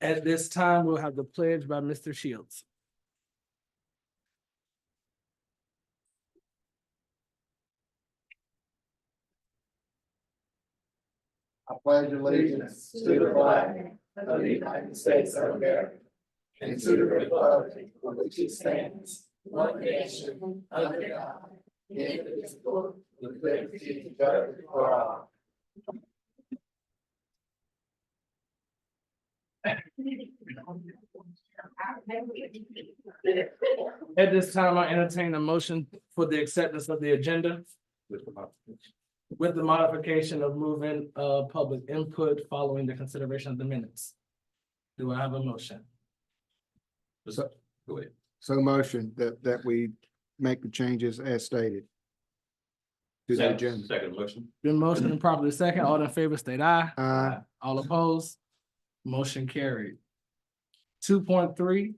At this time, we'll have the pledge by Mr. Shields. I pledge allegiance to the flag of the United States of America and to the republic for which it stands, one nation, under God, indivisible, with liberty and justice for all. At this time, I entertain a motion for the acceptance of the agenda with the modification of moving public input following the consideration of the minutes. Do I have a motion? So, Go ahead. so motion that we make the changes as stated. To the agenda. Second motion. Been motioned and properly second. All in favor state aye. Aye. All opposed? Motion carried. 2.3,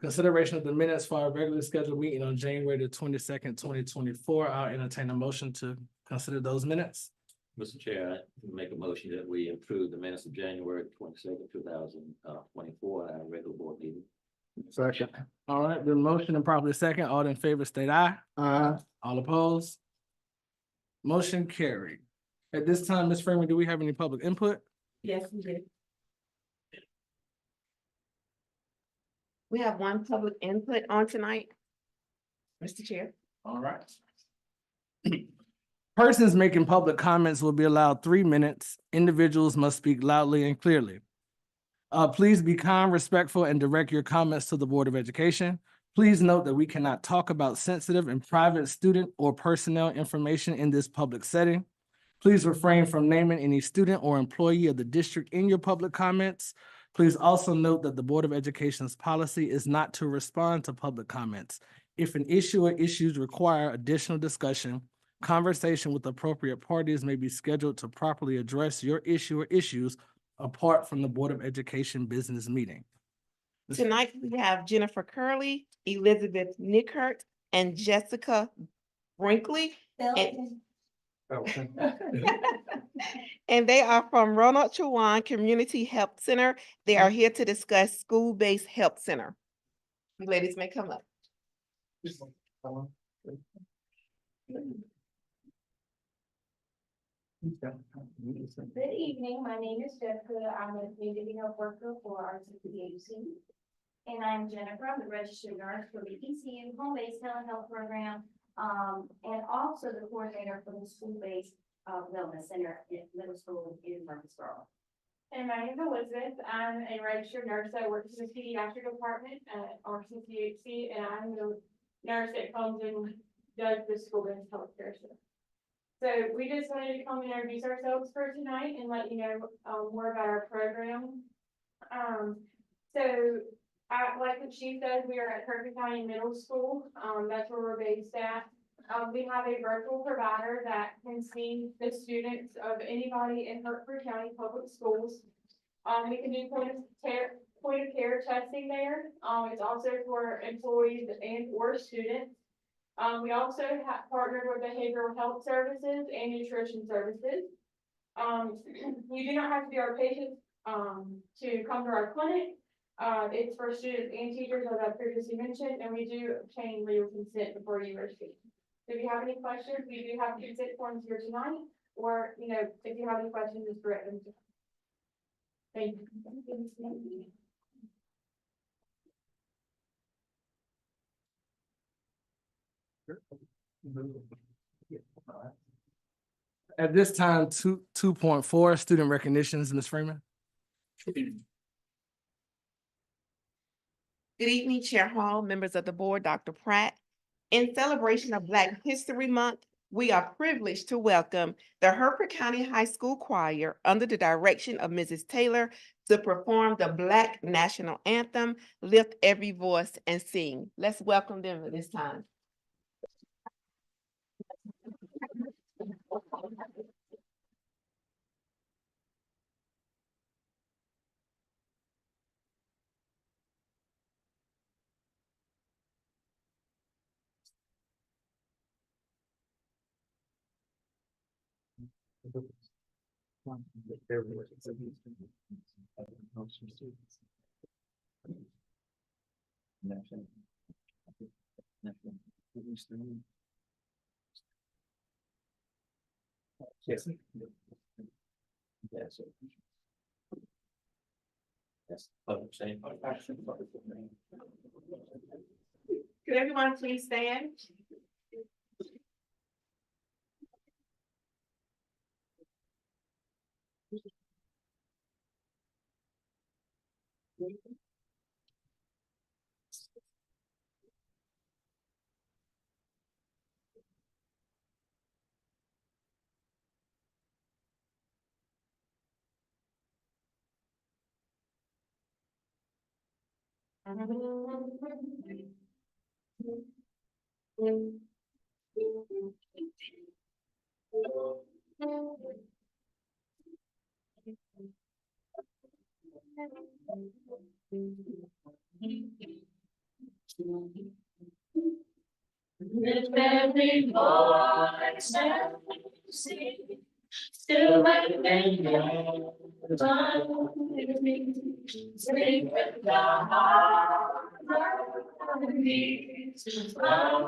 consideration of the minutes for our regularly scheduled meeting on January the 22nd, 2024. I'll entertain a motion to consider those minutes. Mr. Chair, I make a motion that we approve the minutes of January 22nd, 2024, our regular board meeting. Second. All right, been motioned and properly second. All in favor state aye. Aye. All opposed? Motion carried. At this time, Ms. Freeman, do we have any public input? Yes, we do. We have one public input on tonight. Mr. Chair. All right. Persons making public comments will be allowed 3 minutes. Individuals must speak loudly and clearly. Please be kind, respectful, and direct your comments to the Board of Education. Please note that we cannot talk about sensitive and private student or personnel information in this public setting. Please refrain from naming any student or employee of the district in your public comments. Please also note that the Board of Education's policy is not to respond to public comments. If an issue or issues require additional discussion, conversation with appropriate parties may be scheduled to properly address your issue or issues apart from the Board of Education business meeting. Tonight, we have Jennifer Curley, Elizabeth Nickert, and Jessica Brinkley. And and they are from Ronald Chawan Community Health Center. They are here to discuss school-based health center. You ladies may come up. Good evening, my name is Jessica. I'm a community health worker for our CPHC. And I'm Jennifer, I'm the registered nurse for the ECU home-based telehealth program. And also the coordinator for the school-based wellness center at middle school in Murfreesboro. And my name is Elizabeth. I'm a registered nurse that works in the pediatric department at our CPHC, and I'm the nurse that comes and does the school-based healthcare center. So we just wanted to come and introduce ourselves for tonight and let you know more about our program. Like the chief said, we are at Hertford County Middle School. That's where we're based at. We have a virtual provider that can see the students of anybody in Hertford County Public Schools. We can do point of care testing there. It's also for employees and or students. We also have partnered with behavioral health services and nutrition services. You do not have to be our patient to come to our clinic. It's for students and teachers, as I previously mentioned, and we do obtain legal consent before you are seen. So if you have any questions, we do have consent forms here tonight, or if you have any questions, just direct them to us. Thank you. At this time, 2.4 student recognitions, Ms. Freeman. Good evening, Chair Hall, members of the board, Dr. Pratt. In celebration of Black History Month, we are privileged to welcome the Hertford County High School Choir under the direction of Mrs. Taylor to perform the Black National Anthem, Lift Every Voice and Sing. Let's welcome them at this time. Yes. Yes. Yes. Could everyone please stand? With every voice that we sing, still remain with me. Sing with the harmonies of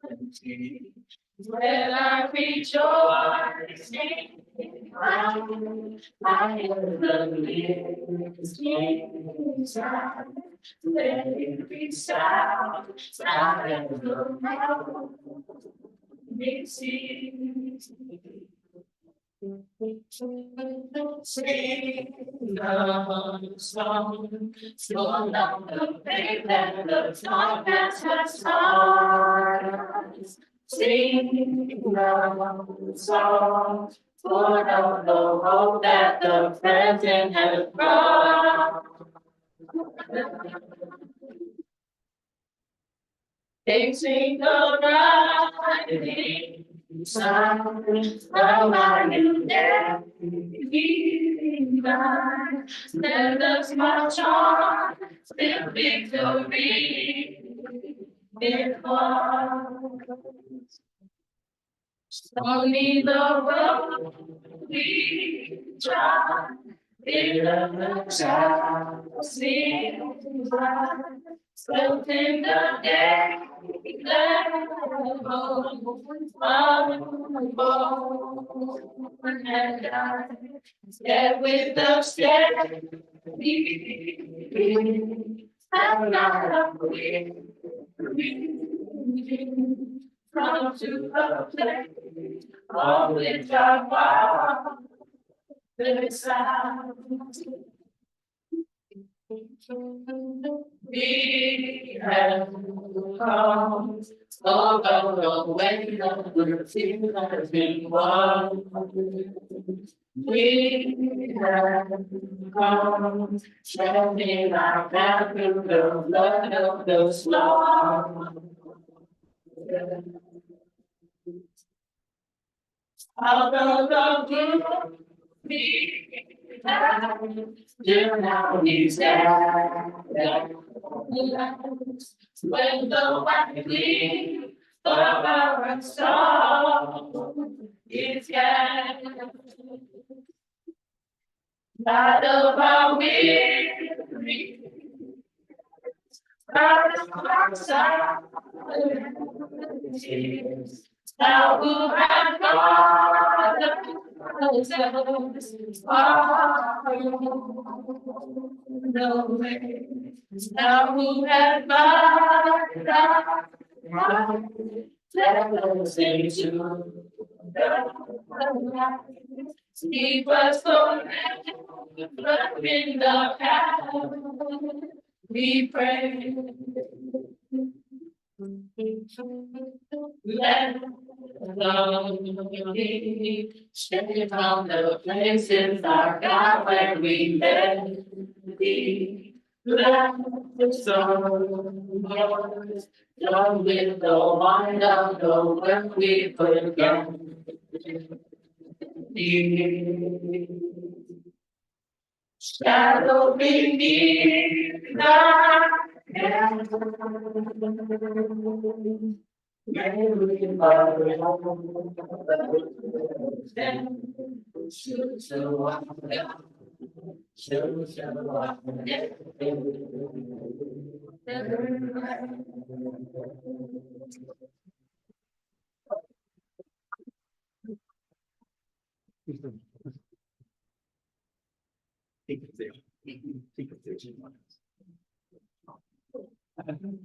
liberty. When I rejoice in Christ, I am the living God. Let it be sound, sound and around. Sing the song, slow down the pain and the time that has started. Sing the song, full of the hope that the present has brought. They sing the rising sun of our new day. Let us march on with victory before. Only the road we trod, the child sing bright, spoke in the day, and I step with the step, I'm not afraid. Come to a place on which I walk the sound. We have come over the way of the team has been won. We have come treading our path through the blood of the storm. Out of the blue, we have till now he's there. When the white gleam of our song is gathered, out of our weary, out of our silence, now who has gone no way, now who has gone let us into the light. Keep us from in the path. We pray. Let love be stay from the places our God where we may be. Let the sun come with the wine of the work we forget. Shadow beneath the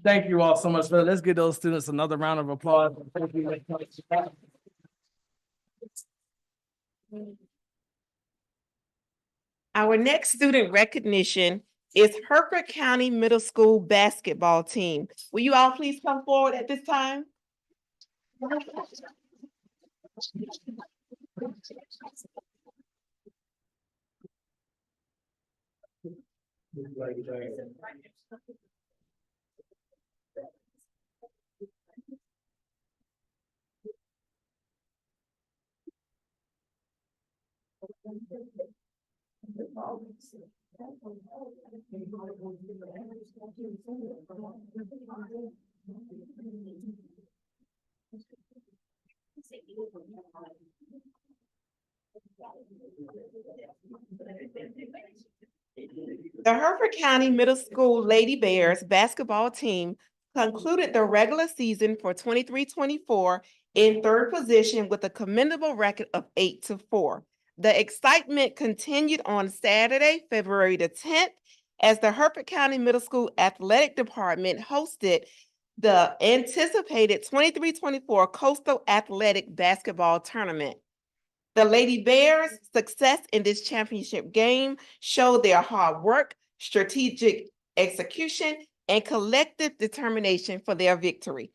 Thank you all so much for that. Let's give those students another round of applause. Thank you. Our next student recognition is Hertford County Middle School basketball team. Will you all please come forward at this time? The Hertford County Middle School Lady Bears basketball team concluded the regular season for 23-24 in third position with a commendable record of 8-4. The excitement continued on Saturday, February the 10th, as the Hertford County Middle School Athletic Department hosted the anticipated 23-24 Coastal Athletic Basketball Tournament. The Lady Bears' success in this championship game showed their hard work, strategic execution, and collective determination for their victory.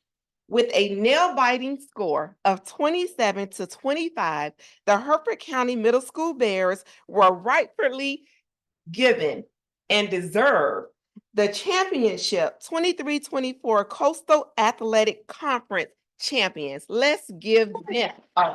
With a nail-biting score of 27-25, the Hertford County Middle School Bears were rightfully given and deserved the championship 23-24 Coastal Athletic Conference champions. Let's give them a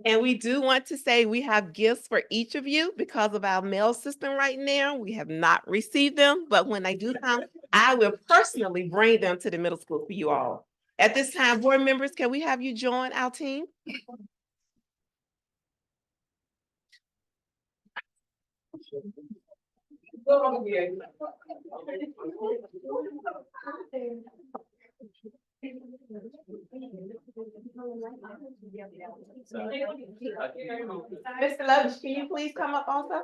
And we do want to say we have gifts for each of you because of our mail system right now. We have not received them, but when I do come, I will personally bring them to the middle school for you all. At this time, board members, can we have you join our team? Mr. Lovich, can you please come up also?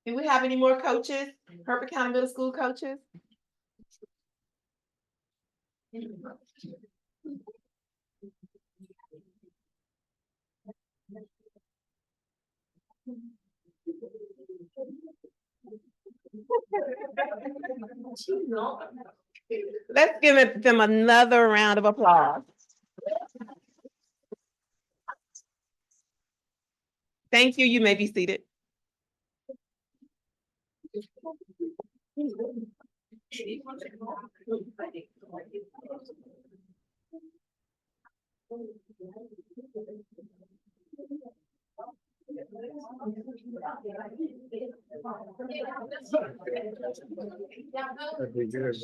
Do we have any more coaches, Hertford County Middle School coaches? Let's give them another round of applause. Thank you. You may be seated. That'd be good.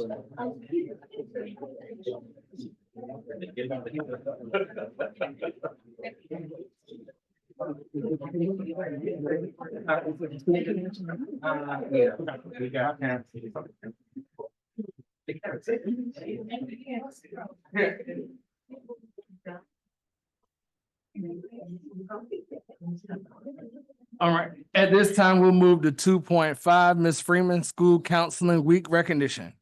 All right, at this time, we'll move to 2.5, Ms. Freeman, School Counseling Week Recognition.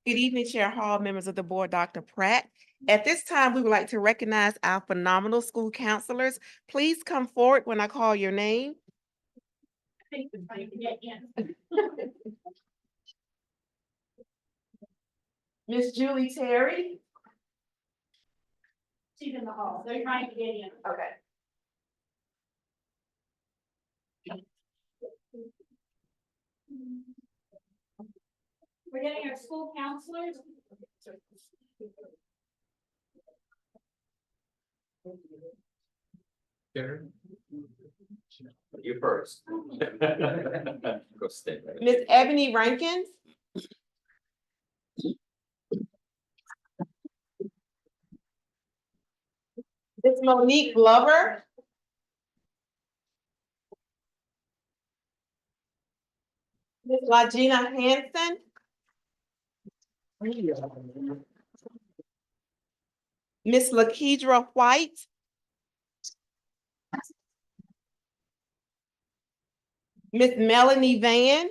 Good evening, Chair Hall, members of the board, Dr. Pratt. At this time, we would like to recognize our phenomenal school counselors. Please come forward when I call your name. Miss Julie Terry. She's in the hall. They're trying to get in. Okay. We're getting our school counselors. You first. Go stay. Miss Ebony Rankins. Miss Monique Glover. Miss Lagina Hanson. Miss Lakedra White. Miss Melanie Van.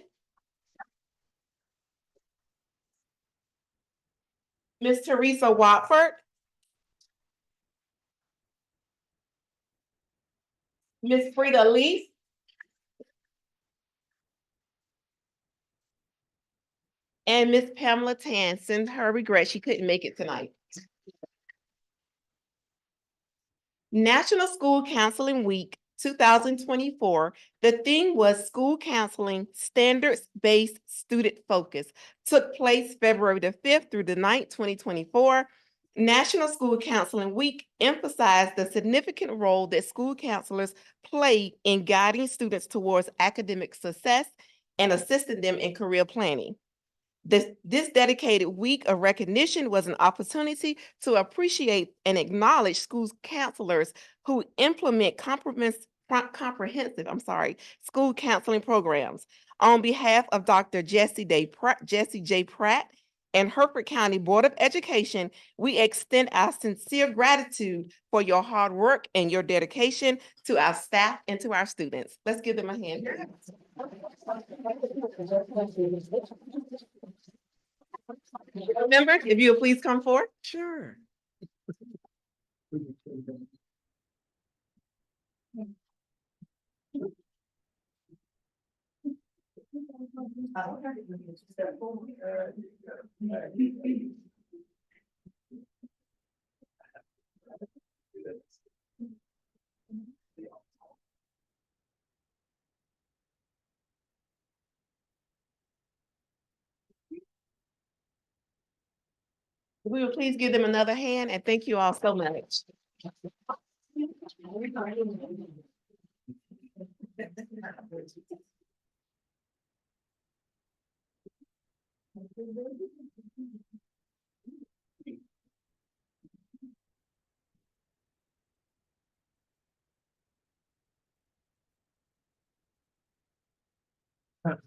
Miss Teresa Watford. Miss Frida Lee. And Miss Pamela Tan, sends her regret she couldn't make it tonight. National School Counseling Week 2024, the theme was School Counseling Standards-Based Student Focus. Took place February the 5th through the 9th, 2024. National School Counseling Week emphasized the significant role that school counselors play in guiding students towards academic success and assisting them in career planning. This dedicated week of recognition was an opportunity to appreciate and acknowledge school counselors who implement comprehensive school counseling programs. On behalf of Dr. Jessie J. Pratt and Hertford County Board of Education, we extend our sincere gratitude for your hard work and your dedication to our staff and to our students. Let's give them a hand. Members, if you would please come forward. Sure. If we would please give them another hand, and thank you all so much.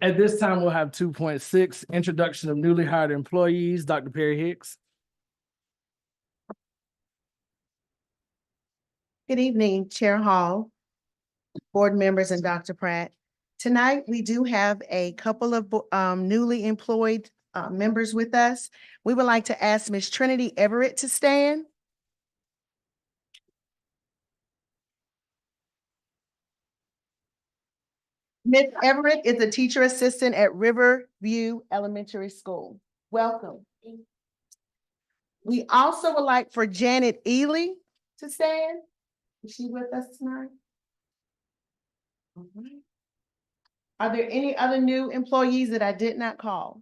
At this time, we'll have 2.6, introduction of newly hired employees, Dr. Perry Hicks. Good evening, Chair Hall, board members, and Dr. Pratt. Tonight, we do have a couple of newly employed members with us. We would like to ask Ms. Trinity Everett to stand. Ms. Everett is a teacher assistant at Riverview Elementary School. Welcome. We also would like for Janet Ely to stand. Is she with us tonight? All right. Are there any other new employees that I did not call?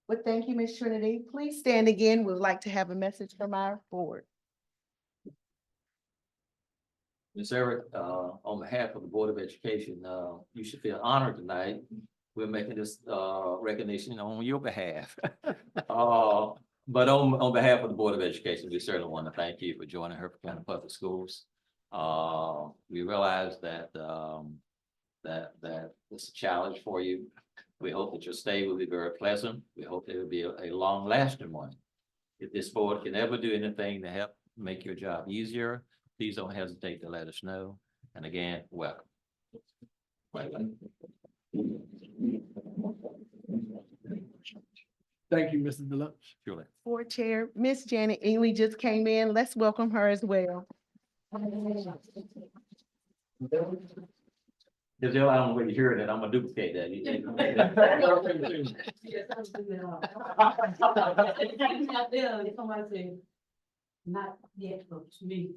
Well, thank you, Ms. Trinity. Please stand again. We'd like to have a message from our board. Ms. Eric, on behalf of the Board of Education, you should feel honored tonight. We're making this recognition on your behalf. But on behalf of the Board of Education, we certainly want to thank you for joining Hertford County Public Schools. We realize that it's a challenge for you. We hope that your stay will be very pleasant. We hope it will be a long-lasting one. If this board can ever do anything to help make your job easier, please don't hesitate to let us know. And again, welcome. Thank you, Mrs. Deluxe. Julie. Board Chair, Miss Janet Ely just came in. Let's welcome her as well. If I don't really hear it, I'm gonna duplicate that. Not yet, but to me.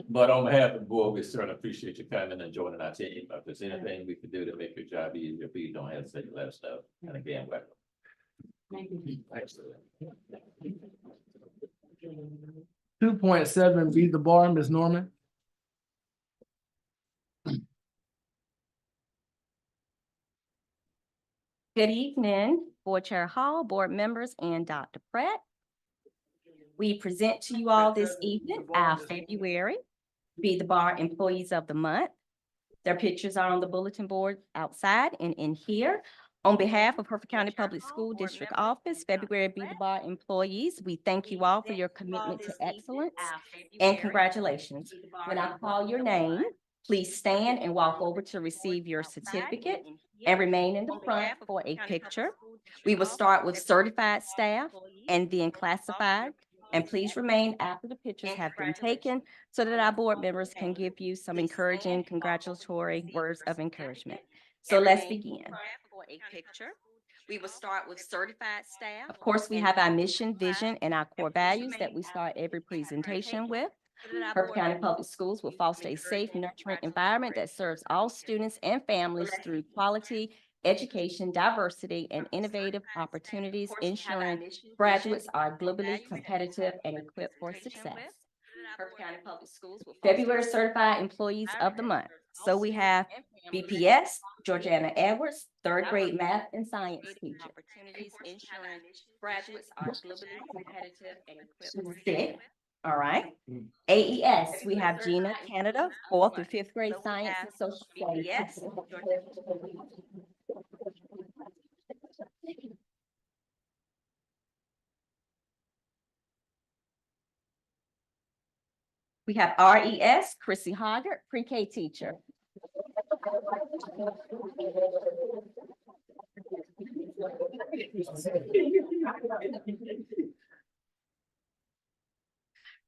But on behalf of the board, we certainly appreciate you coming and joining our team. If there's anything we can do to make your job easier, please don't hesitate to let us know. And again, welcome. Thank you. 2.7, be the bar, Ms. Norman. Good evening, Board Chair Hall, board members, and Dr. Pratt. We present to you all this evening our February Be the Bar Employees of the Month. Their pictures are on the bulletin board outside and in here. On behalf of Hertford County Public School District Office, February Be the Bar employees, we thank you all for your commitment to excellence and congratulations. When I call your name, please stand and walk over to receive your certificate and remain in the front for a picture. We will start with certified staff and then classified. And please remain after the pictures have been taken so that our board members can give you some encouraging, congratulatory words of encouragement. So let's begin. For a picture, we will start with certified staff. Of course, we have our mission, vision, and our core values that we start every presentation with. Hertford County Public Schools will foster a safe, nurturing environment that serves all students and families through quality education, diversity, and innovative opportunities, ensuring graduates are globally competitive and equipped for success. Hertford County Public Schools will February Certified Employees of the Month. So we have BPS, Georgiana Edwards, third grade math and science teacher. Opportunities ensuring graduates are globally competitive and equipped. Sick. All right. AES, we have Gina Canada, fourth through fifth grade science and social studies. We have RES, Chrissy Hoggart, pre-K teacher.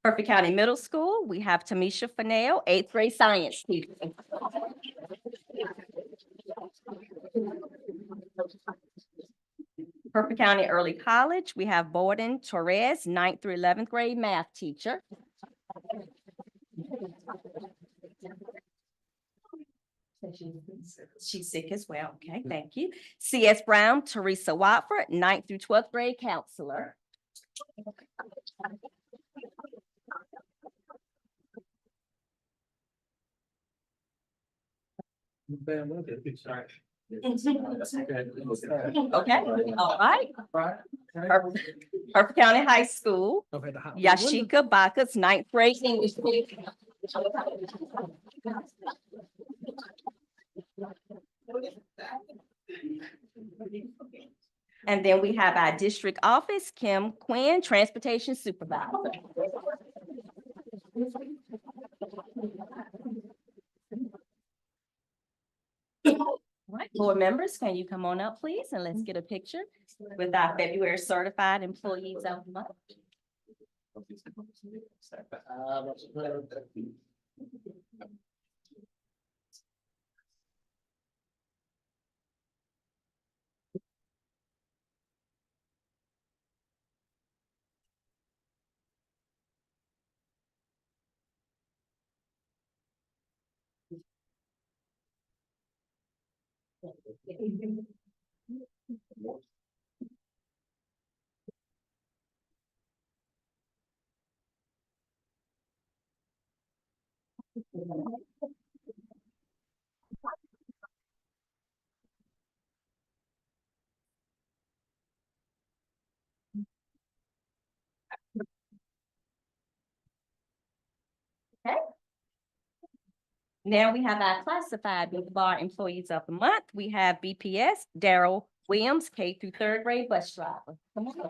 Hertford County Middle School, we have Tamisha Fennell, eighth grade science teacher. Hertford County Early College, we have Borden Torres, 9th through 11th grade math teacher. She's sick as well. Okay, thank you. CS Brown, Teresa Watford, 9th through 12th grade counselor. Okay, all right. Hertford County High School, Yashika Bacchus, 9th grade English teacher. And then we have our district office, Kim Quinn, transportation supervisor. All right, board members, can you come on up, please, and let's get a picture with our February certified employees of the month. Okay. Now we have our classified Be the Bar employees of the month. We have BPS, Daryl Williams, K through third grade bus driver. Come on.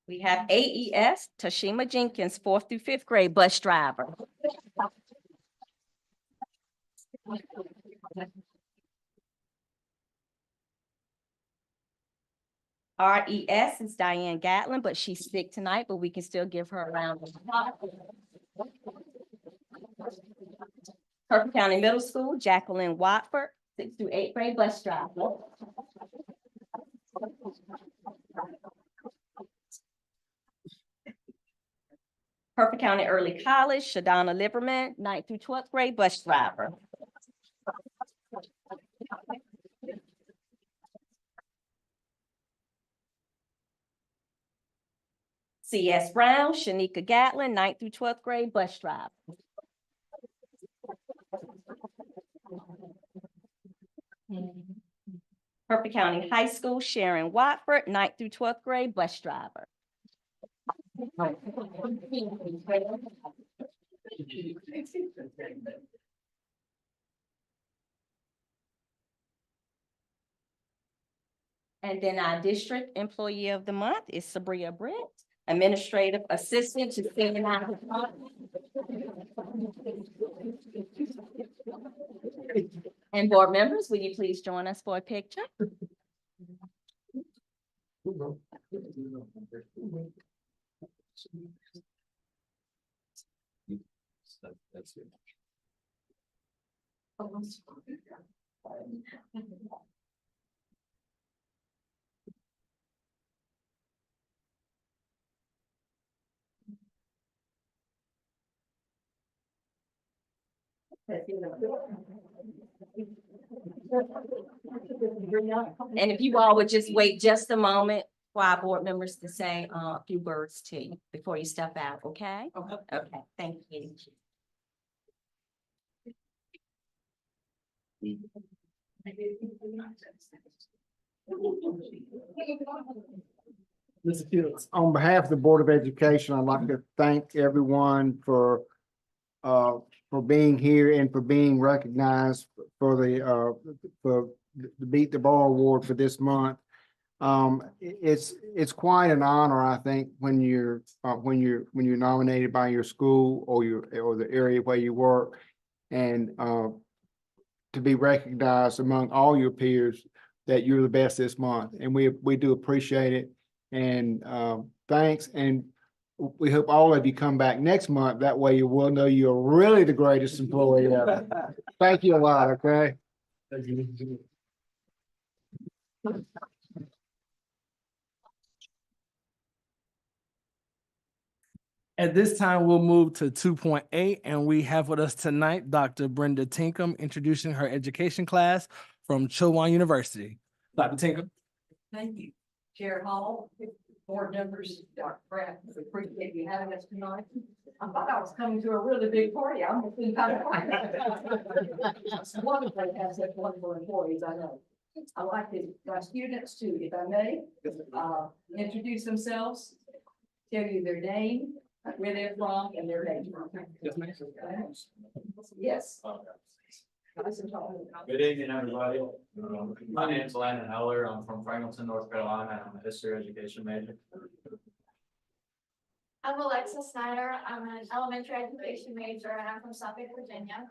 We have AES, Tashima Jenkins, fourth through fifth grade bus driver. RES is Diane Gatlin, but she's sick tonight, but we can still give her a round of applause. Hertford County Middle School, Jacqueline Watford, 6th through 8th grade bus driver. Hertford County Early College, Shadonna Liverman, 9th through 12th grade bus driver. C.S. Brown, Shanika Gatlin, 9th through 12th grade bus driver. Hertford County High School, Sharon Watford, 9th through 12th grade bus driver. And then our district employee of the month is Sabria Britt, administrative assistant to CNI department. And board members, will you please join us for a picture? That's it. And if you all would just wait just a moment for our board members to say a few words to you before you step out, okay? Okay, thank you. Mr. Fields, on behalf of the Board of Education, I'd like to thank everyone for being here and for being recognized for the Beat the Bar Award for this month. It's quite an honor, I think, when you're nominated by your school or the area where you work, and to be recognized among all your peers that you're the best this month, and we do appreciate it. And thanks, and we hope all of you come back next month. That way you will know you're really the greatest employee ever. Thank you a lot, okay? At this time, we'll move to 2.8, and we have with us tonight Dr. Brenda Tinkham introducing her education class from Chowan University. Dr. Tinkham. Thank you, Chair Hall, board members, Dr. Pratt, we appreciate you having us tonight. I thought I was coming to a really big party. I'm feeling kind of quiet. It's wonderful to have such wonderful employees, I know. I'd like my students to, if I may, introduce themselves, tell you their name, where they're from, and their age. Yes. Nice and tall. Good evening, everybody. My name is Landon Heller. I'm from Franklinton, North Carolina. I'm a history education major. I'm Alexa Snyder. I'm an elementary education major and I'm from Suffolk, Virginia.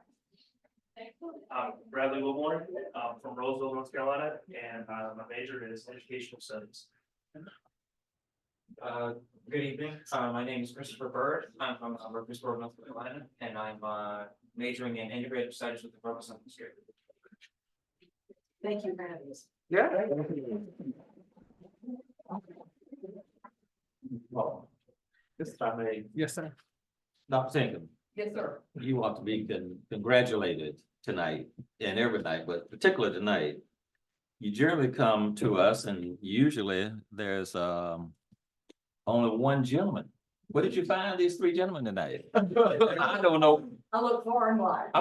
Bradley Wilmore. I'm from Roseville, North Carolina, and my major is educational studies. Good evening. My name is Christopher Bird. I'm from Murfreesboro, North Carolina, and I'm majoring in integrated studies with the focus on history. Thank you for having us. Yeah. Well, this time, Yes, sir. Dr. Tinkham, Yes, sir. you want to be congratulated tonight and every night, but particularly tonight. You generally come to us and usually there's only one gentleman. Where did you find these three gentlemen tonight? I don't know. I look far and wide.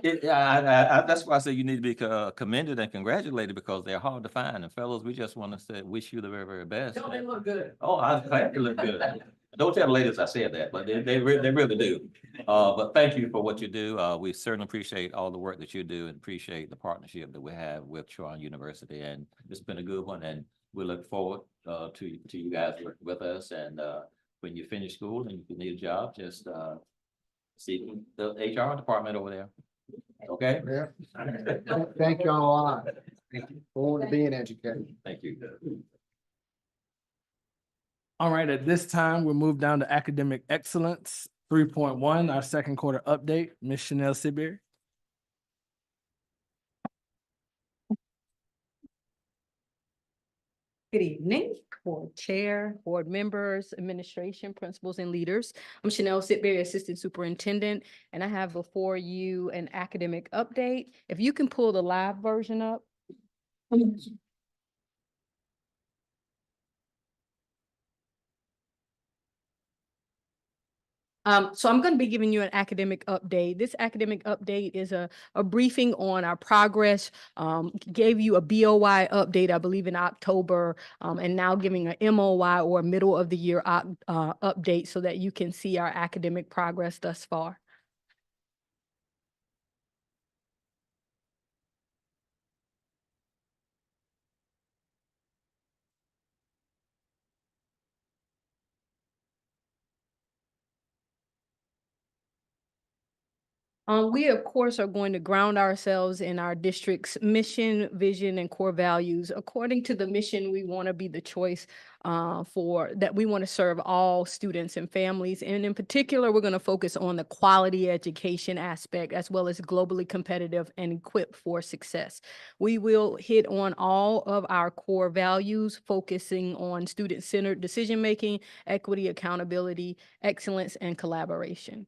That's why I say you need to be commended and congratulated, because they're hard to find. And fellows, we just want to say, wish you the very, very best. Don't they look good? Oh, I'm glad they look good. Don't tell the ladies I said that, but they really do. But thank you for what you do. We certainly appreciate all the work that you do and appreciate the partnership that we have with Chowan University. And it's been a good one, and we look forward to you guys working with us. And when you finish school and if you need a job, just see the HR department over there. Okay? Yeah. Thank you all a lot. Forward to being educated. Thank you. All right, at this time, we'll move down to academic excellence, 3.1, our second quarter update. Ms. Chanel Siberry. Good evening, board chair, board members, administration, principals, and leaders. I'm Chanel Sitberry, Assistant Superintendent, and I have before you an academic update. If you can pull the live version up. So I'm going to be giving you an academic update. This academic update is a briefing on our progress. Gave you a BOY update, I believe, in October, and now giving an MOY or middle of the year update so that you can see our academic progress thus far. We, of course, are going to ground ourselves in our district's mission, vision, and core values. According to the mission, we want to be the choice we want to serve all students and families. And in particular, we're going to focus on the quality education aspect, as well as globally competitive and equipped for success. We will hit on all of our core values, focusing on student-centered decision-making, equity, accountability, excellence, and collaboration.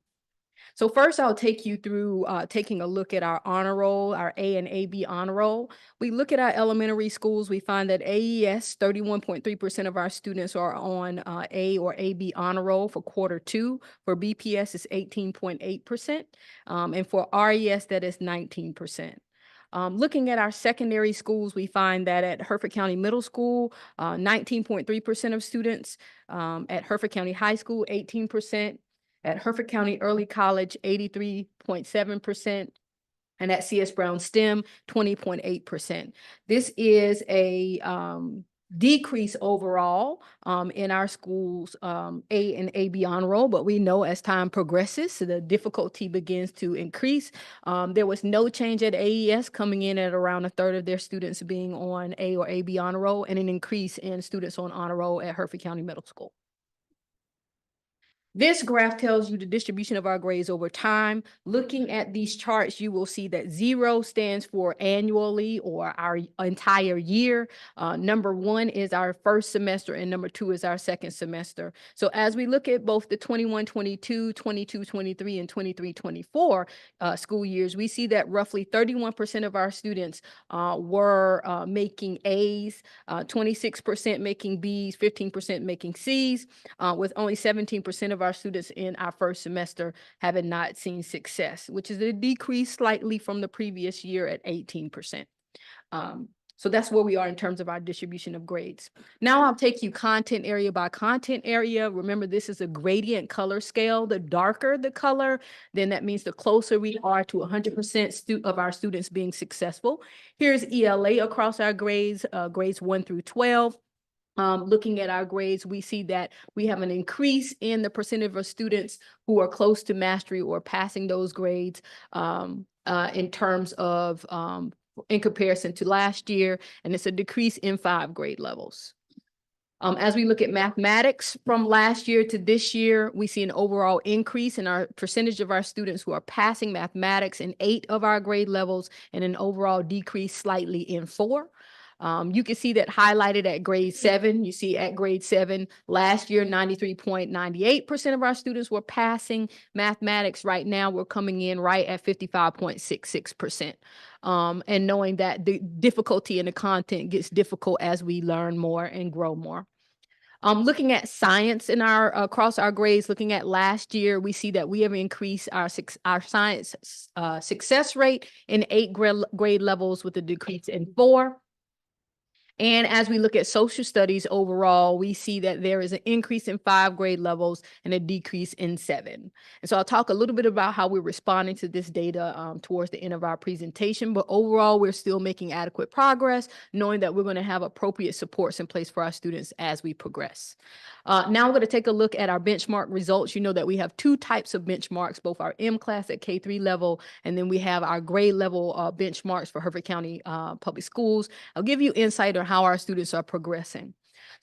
So first, I'll take you through taking a look at our honor roll, our A and AB honor roll. We look at our elementary schools, we find that AES, 31.3% of our students are on A or AB honor roll for Q2. For BPS, it's 18.8%. And for RES, that is 19%. Looking at our secondary schools, we find that at Hertford County Middle School, 19.3% of students, at Hertford County High School, 18%. At Hertford County Early College, 83.7%, and at CS Brown STEM, 20.8%. This is a decrease overall in our schools, A and AB honor roll, but we know as time progresses, so the difficulty begins to increase. There was no change at AES, coming in at around a third of their students being on A or AB honor roll, and an increase in students on honor roll at Hertford County Middle School. This graph tells you the distribution of our grades over time. Looking at these charts, you will see that 0 stands for annually or our entire year. Number 1 is our first semester and number 2 is our second semester. So as we look at both the 21-22, 22-23, and 23-24 school years, we see that roughly 31% of our students were making A's, 26% making B's, 15% making C's, with only 17% of our students in our first semester having not seen success, which is a decrease slightly from the previous year at 18%. So that's where we are in terms of our distribution of grades. Now I'll take you content area by content area. Remember, this is a gradient color scale. The darker the color, then that means the closer we are to 100% of our students being successful. Here's ELA across our grades, grades 1 through 12. Looking at our grades, we see that we have an increase in the percentage of students who are close to mastery or passing those grades in terms of in comparison to last year, and it's a decrease in 5 grade levels. As we look at mathematics from last year to this year, we see an overall increase in our percentage of our students who are passing mathematics in 8 of our grade levels, and an overall decrease slightly in 4. You can see that highlighted at grade 7. You see at grade 7, last year, 93.98% of our students were passing mathematics. Right now, we're coming in right at 55.66%. And knowing that the difficulty in the content gets difficult as we learn more and grow more. Looking at science in our across our grades, looking at last year, we see that we have increased our science success rate in 8 grade levels with a decrease in 4. And as we look at social studies overall, we see that there is an increase in 5 grade levels and a decrease in 7. And so I'll talk a little bit about how we're responding to this data towards the end of our presentation. But overall, we're still making adequate progress, knowing that we're going to have appropriate supports in place for our students as we progress. Now we're going to take a look at our benchmark results. You know that we have 2 types of benchmarks, both our M class at K3 level, and then we have our grade level benchmarks for Hertford County Public Schools. I'll give you insight on how our students are progressing.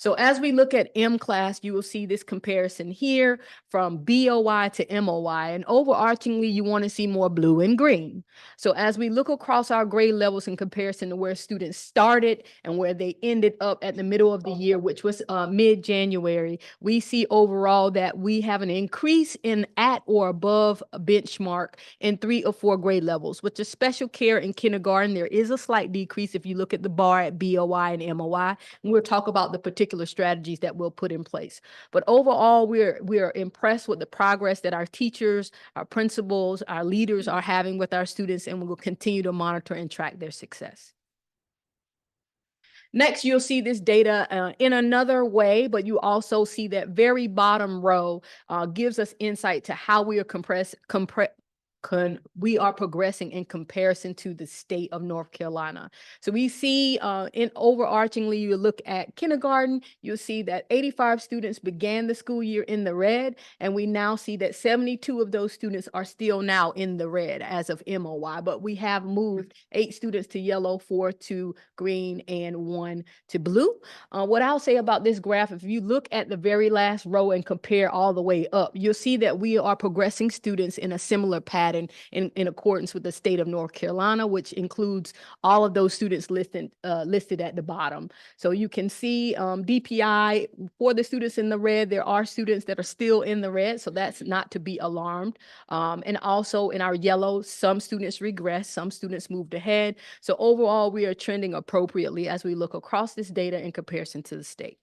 So as we look at M class, you will see this comparison here from BOY to MOY, and overarchingly, you want to see more blue and green. So as we look across our grade levels in comparison to where students started and where they ended up at the middle of the year, which was mid-January, we see overall that we have an increase in at or above a benchmark in 3 or 4 grade levels. With the special care in kindergarten, there is a slight decrease if you look at the bar at BOY and MOY, and we'll talk about the particular strategies that we'll put in place. But overall, we're impressed with the progress that our teachers, our principals, our leaders are having with our students, and we will continue to monitor and track their success. Next, you'll see this data in another way, but you also see that very bottom row gives us insight to how we are we are progressing in comparison to the state of North Carolina. So we see in overarchingly, you look at kindergarten, you'll see that 85 students began the school year in the red, and we now see that 72 of those students are still now in the red as of MOY, but we have moved 8 students to yellow, 4 to green, and 1 to blue. What I'll say about this graph, if you look at the very last row and compare all the way up, you'll see that we are progressing students in a similar pattern in accordance with the state of North Carolina, which includes all of those students listed at the bottom. So you can see DPI for the students in the red, there are students that are still in the red, so that's not to be alarmed. And also in our yellow, some students regress, some students moved ahead. So overall, we are trending appropriately as we look across this data in comparison to the state.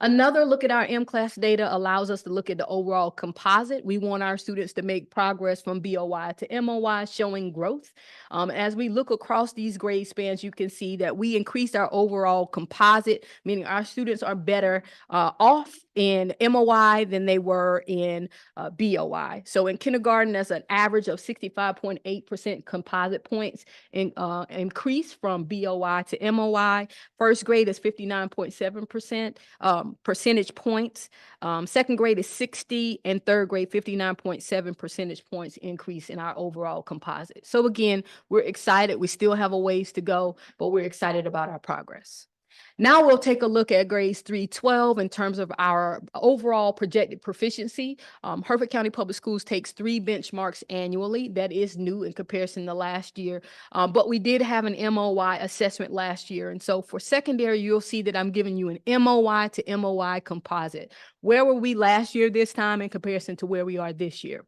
Another look at our M-class data allows us to look at the overall composite. We want our students to make progress from BOY to MOY, showing growth. As we look across these grade spans, you can see that we increased our overall composite, meaning our students are better off in MOY than they were in BOY. So in kindergarten, that's an average of 65.8% composite points increase from BOY to MOY. First grade is 59.7%. Percentage points. Second grade is 60, and third grade 59.7 percentage points increase in our overall composite. So again, we're excited. We still have a ways to go, but we're excited about our progress. Now we'll take a look at grades 3-12 in terms of our overall projected proficiency. Hertford County Public Schools takes 3 benchmarks annually. That is new in comparison to last year, but we did have an MOY assessment last year. And so for secondary, you'll see that I'm giving you an MOY to MOY composite. Where were we last year this time in comparison to where we are this year?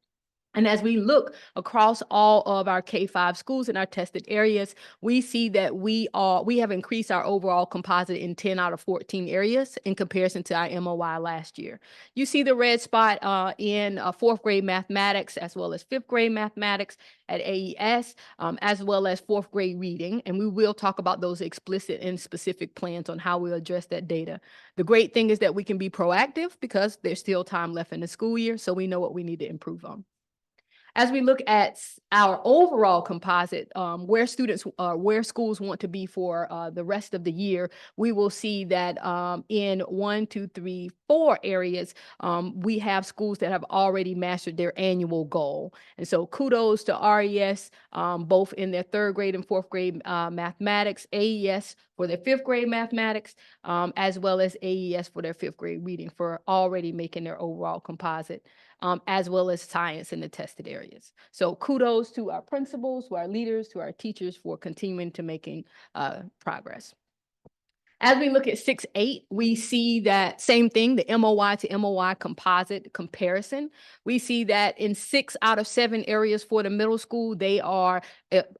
And as we look across all of our K-5 schools in our tested areas, we see that we have increased our overall composite in 10 out of 14 areas in comparison to our MOY last year. You see the red spot in 4th grade mathematics, as well as 5th grade mathematics at AES, as well as 4th grade reading. And we will talk about those explicit and specific plans on how we'll address that data. The great thing is that we can be proactive because there's still time left in the school year, so we know what we need to improve on. As we look at our overall composite, where schools want to be for the rest of the year, we will see that in 1, 2, 3, 4 areas, we have schools that have already mastered their annual goal. And so kudos to RES, both in their 3rd grade and 4th grade mathematics, AES for their 5th grade mathematics, as well as AES for their 5th grade reading for already making their overall composite. As well as science in the tested areas. So kudos to our principals, to our leaders, to our teachers for continuing to making progress. As we look at 6-8, we see that same thing, the MOY to MOY composite comparison. We see that in 6 out of 7 areas for the middle school, they are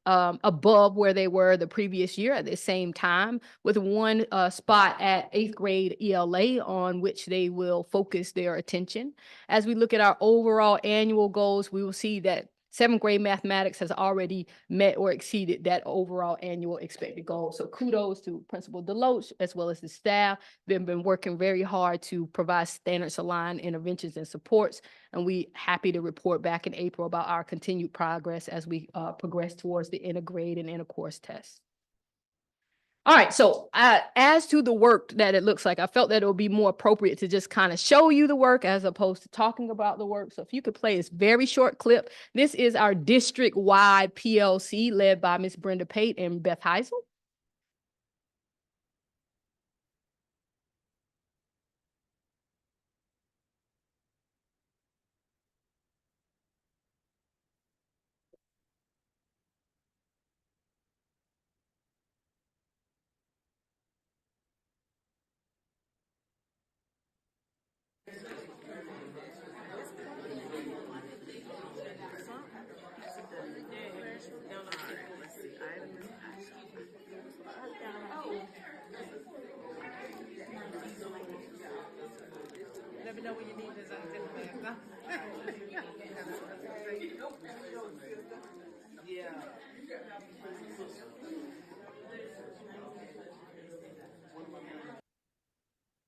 above where they were the previous year at the same time, with 1 spot at 8th grade ELA on which they will focus their attention. As we look at our overall annual goals, we will see that 7th grade mathematics has already met or exceeded that overall annual expected goal. So kudos to Principal Deloach as well as the staff. They've been working very hard to provide standards aligned interventions and supports. And we're happy to report back in April about our continued progress as we progress towards the intergrade and intercourse tests. All right, so as to the work that it looks like, I felt that it would be more appropriate to just kind of show you the work as opposed to talking about the work. So if you could play this very short clip, this is our district-wide PLC led by Ms. Brenda Pate and Beth Heisel.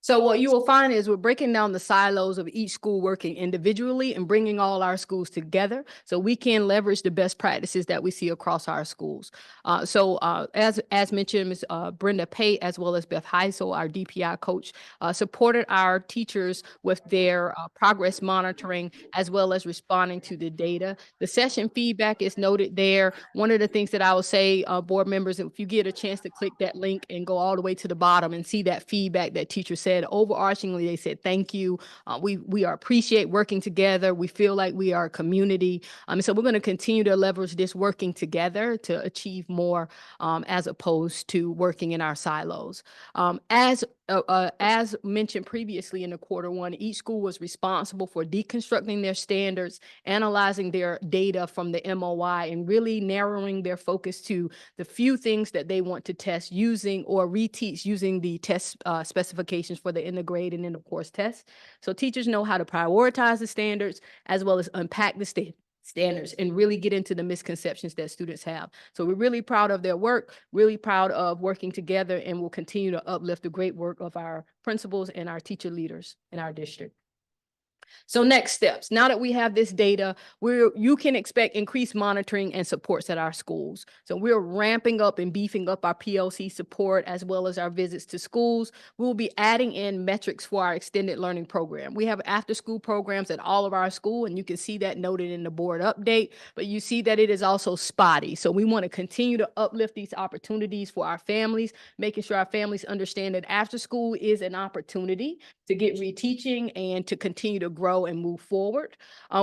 So what you will find is we're breaking down the silos of each school working individually and bringing all our schools together so we can leverage the best practices that we see across our schools. As mentioned, Ms. Brenda Pate, as well as Beth Heisel, our DPI coach, supported our teachers with their progress monitoring as well as responding to the data. The session feedback is noted there. One of the things that I will say, board members, if you get a chance to click that link and go all the way to the bottom and see that feedback that teachers said, overarchingly, they said, thank you. We appreciate working together. We feel like we are a community. So we're going to continue to leverage this working together to achieve more as opposed to working in our silos. As mentioned previously in the Q1, each school was responsible for deconstructing their standards, analyzing their data from the MOI, and really narrowing their focus to the few things that they want to test using or reteach using the test specifications for the integrated and end of course tests. So teachers know how to prioritize the standards as well as unpack the standards and really get into the misconceptions that students have. So we're really proud of their work, really proud of working together, and we'll continue to uplift the great work of our principals and our teacher leaders in our district. So next steps, now that we have this data, you can expect increased monitoring and supports at our schools. So we're ramping up and beefing up our PLC support as well as our visits to schools. We'll be adding in metrics for our extended learning program. We have after school programs at all of our school, and you can see that noted in the board update, but you see that it is also spotty. So we want to continue to uplift these opportunities for our families, making sure our families understand that after school is an opportunity to get reteaching and to continue to grow and move forward.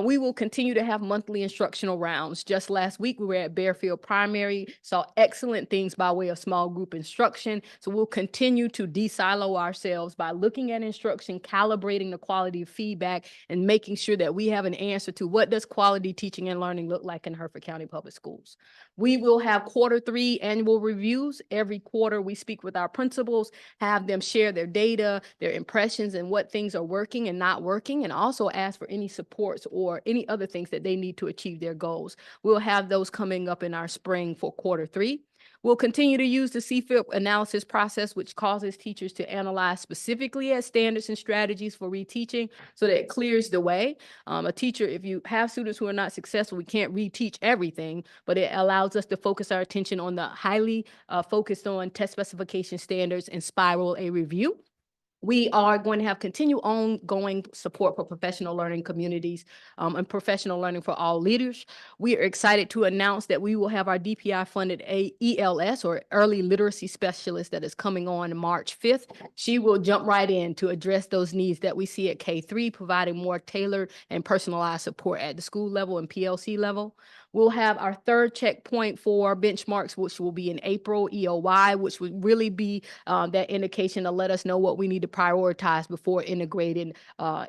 We will continue to have monthly instructional rounds. Just last week, we were at Bearfield Primary, saw excellent things by way of small group instruction. So we'll continue to de-silo ourselves by looking at instruction, calibrating the quality of feedback, and making sure that we have an answer to what does quality teaching and learning look like in Hertford County Public Schools. We will have Q3 annual reviews. Every quarter, we speak with our principals, have them share their data, their impressions, and what things are working and not working, and also ask for any supports or any other things that they need to achieve their goals. We'll have those coming up in our spring for Q3. We'll continue to use the CFIP analysis process, which causes teachers to analyze specifically at standards and strategies for reteaching so that it clears the way. A teacher, if you have students who are not successful, we can't reteach everything, but it allows us to focus our attention on the highly focused on test specification standards and spiral a review. We are going to have continued ongoing support for professional learning communities and professional learning for all leaders. We are excited to announce that we will have our DPI funded ELS or early literacy specialist that is coming on March 5th. She will jump right in to address those needs that we see at K3, providing more tailored and personalized support at the school level and PLC level. We'll have our third checkpoint for benchmarks, which will be in April, EOY, which would really be that indication to let us know what we need to prioritize before integrating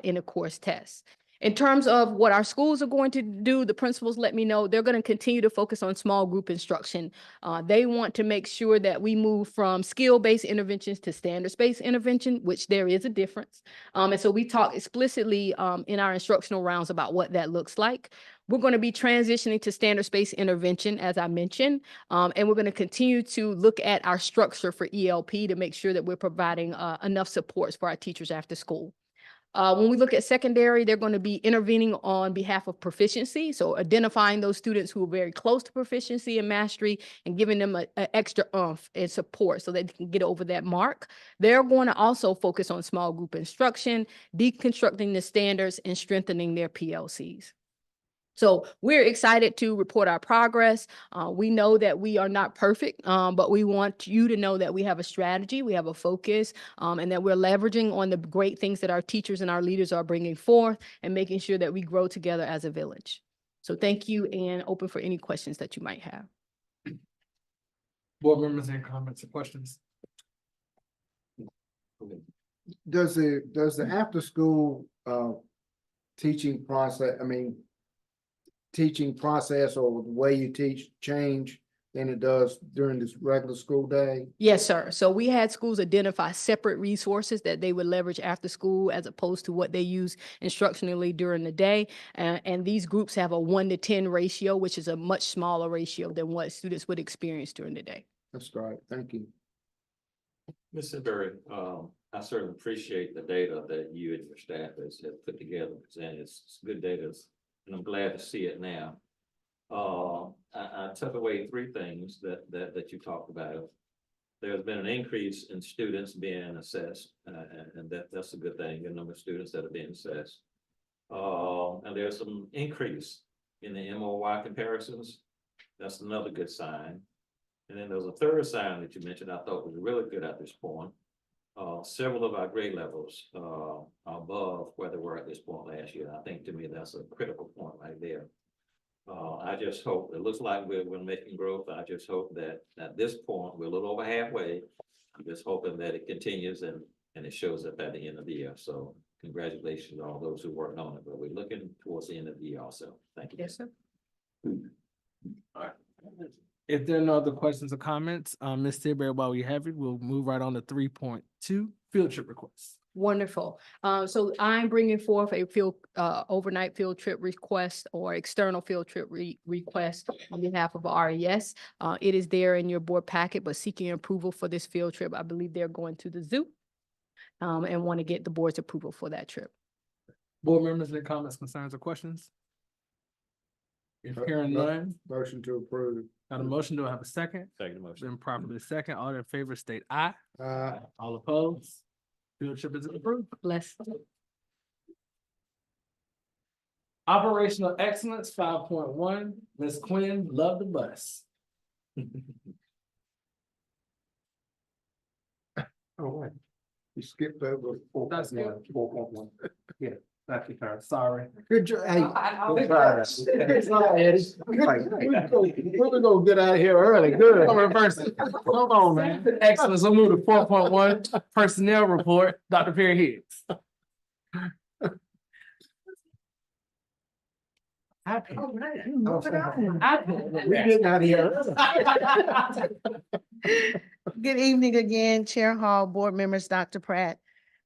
in a course test. In terms of what our schools are going to do, the principals let me know they're going to continue to focus on small group instruction. They want to make sure that we move from skill-based interventions to standards-based intervention, which there is a difference. And so we talk explicitly in our instructional rounds about what that looks like. We're going to be transitioning to standards-based intervention, as I mentioned, and we're going to continue to look at our structure for ELP to make sure that we're providing enough supports for our teachers after school. When we look at secondary, they're going to be intervening on behalf of proficiency. So identifying those students who are very close to proficiency and mastery and giving them an extra oomph and support so that they can get over that mark. They're going to also focus on small group instruction, deconstructing the standards, and strengthening their PLCs. So we're excited to report our progress. We know that we are not perfect, but we want you to know that we have a strategy, we have a focus, and that we're leveraging on the great things that our teachers and our leaders are bringing forth and making sure that we grow together as a village. So thank you, and open for any questions that you might have. Board members, any comments or questions? Does the after school teaching process, teaching process or the way you teach change than it does during this regular school day? Yes, sir. So we had schools identify separate resources that they would leverage after school as opposed to what they use instructionally during the day. And these groups have a 1-to-10 ratio, which is a much smaller ratio than what students would experience during the day. That's great, thank you. Mr. Berry, I certainly appreciate the data that you and your staff have put together, and presented. It's good data, and I'm glad to see it now. I took away three things that you talked about. There's been an increase in students being assessed, and that's a good thing, the number of students that are being assessed. And there's some increase in the MOY comparisons. That's another good sign. And then there's a third sign that you mentioned I thought was really good at this point. Several of our grade levels are above where they were at this point last year. I think to me that's a critical point right there. I just hope, it looks like we're making growth. I just hope that at this point, we're a little over halfway. I'm just hoping that it continues and it shows up at the end of the year. So congratulations to all those who worked on it, but we're looking towards the end of the year also. Thank you. Yes, sir. All right. If there are no other questions or comments, Ms. Tidbury, while we have it, we'll move right on to 3.2 field trip requests. Wonderful. So I'm bringing forth a overnight field trip request or external field trip request on behalf of RES. It is there in your board packet, but seeking approval for this field trip. I believe they're going to the zoo and want to get the board's approval for that trip. Board members, any comments, concerns, or questions? If hearing none, Motion to approve. got a motion, do I have a second? Second motion. Been properly second, all in favor state aye. Aye. All opposed? Field trip is approved. Bless. Operational excellence, 5.1, Ms. Quinn, love the bus. Oh, wait. You skipped over. That's good. 4.1. Yeah, that's your turn, sorry. Good job. Hey. It's not, Eddie. We're gonna get out of here early. Good. I'm reversing. Come on, man. Excellence, we'll move to 4.1, personnel report, Dr. Perry Higgs. We getting out of here. Good evening again, Chair Hall, board members, Dr. Pratt.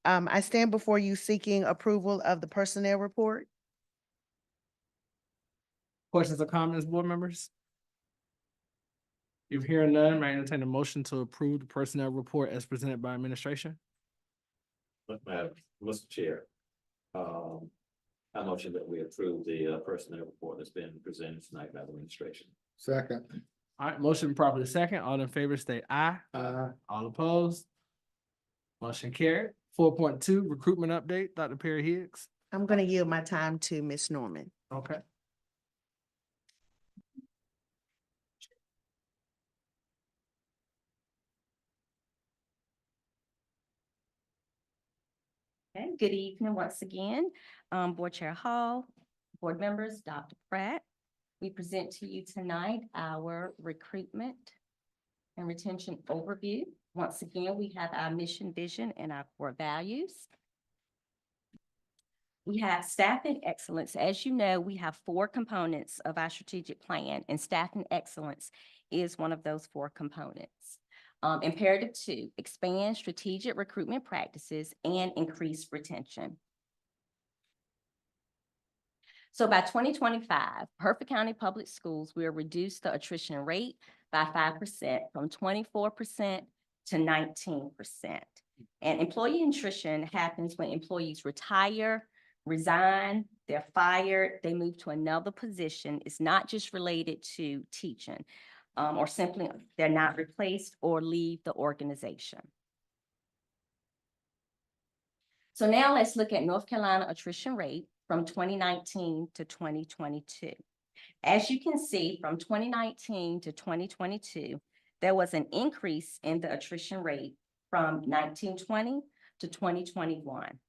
I stand before you seeking approval of the personnel report. Questions or comments, board members? If hearing none, may I entertain a motion to approve the personnel report as presented by administration? Madam, Mr. Chair, I motion that we approve the personnel report that's been presented tonight by the administration. Second. All right, motion properly second, all in favor state aye. All opposed? Motion carried. 4.2, recruitment update, Dr. Perry Higgs. I'm gonna yield my time to Ms. Norman. Okay. Okay, good evening once again, Board Chair Hall, board members, Dr. Pratt. We present to you tonight our recruitment and retention overview. Once again, we have our mission, vision, and our core values. We have staffing excellence. As you know, we have 4 components of our strategic plan, and staffing excellence is one of those 4 components. Imperative 2, expand strategic recruitment practices and increase retention. So by 2025, Hertford County Public Schools will reduce the attrition rate by 5% from 24% to 19%. And employee attrition happens when employees retire, resign, they're fired, they move to another position. It's not just related to teaching, or simply they're not replaced or leave the organization. So now let's look at North Carolina attrition rate from 2019 to 2022. As you can see, from 2019 to 2022, there was an increase in the attrition rate from 1920 to 2021.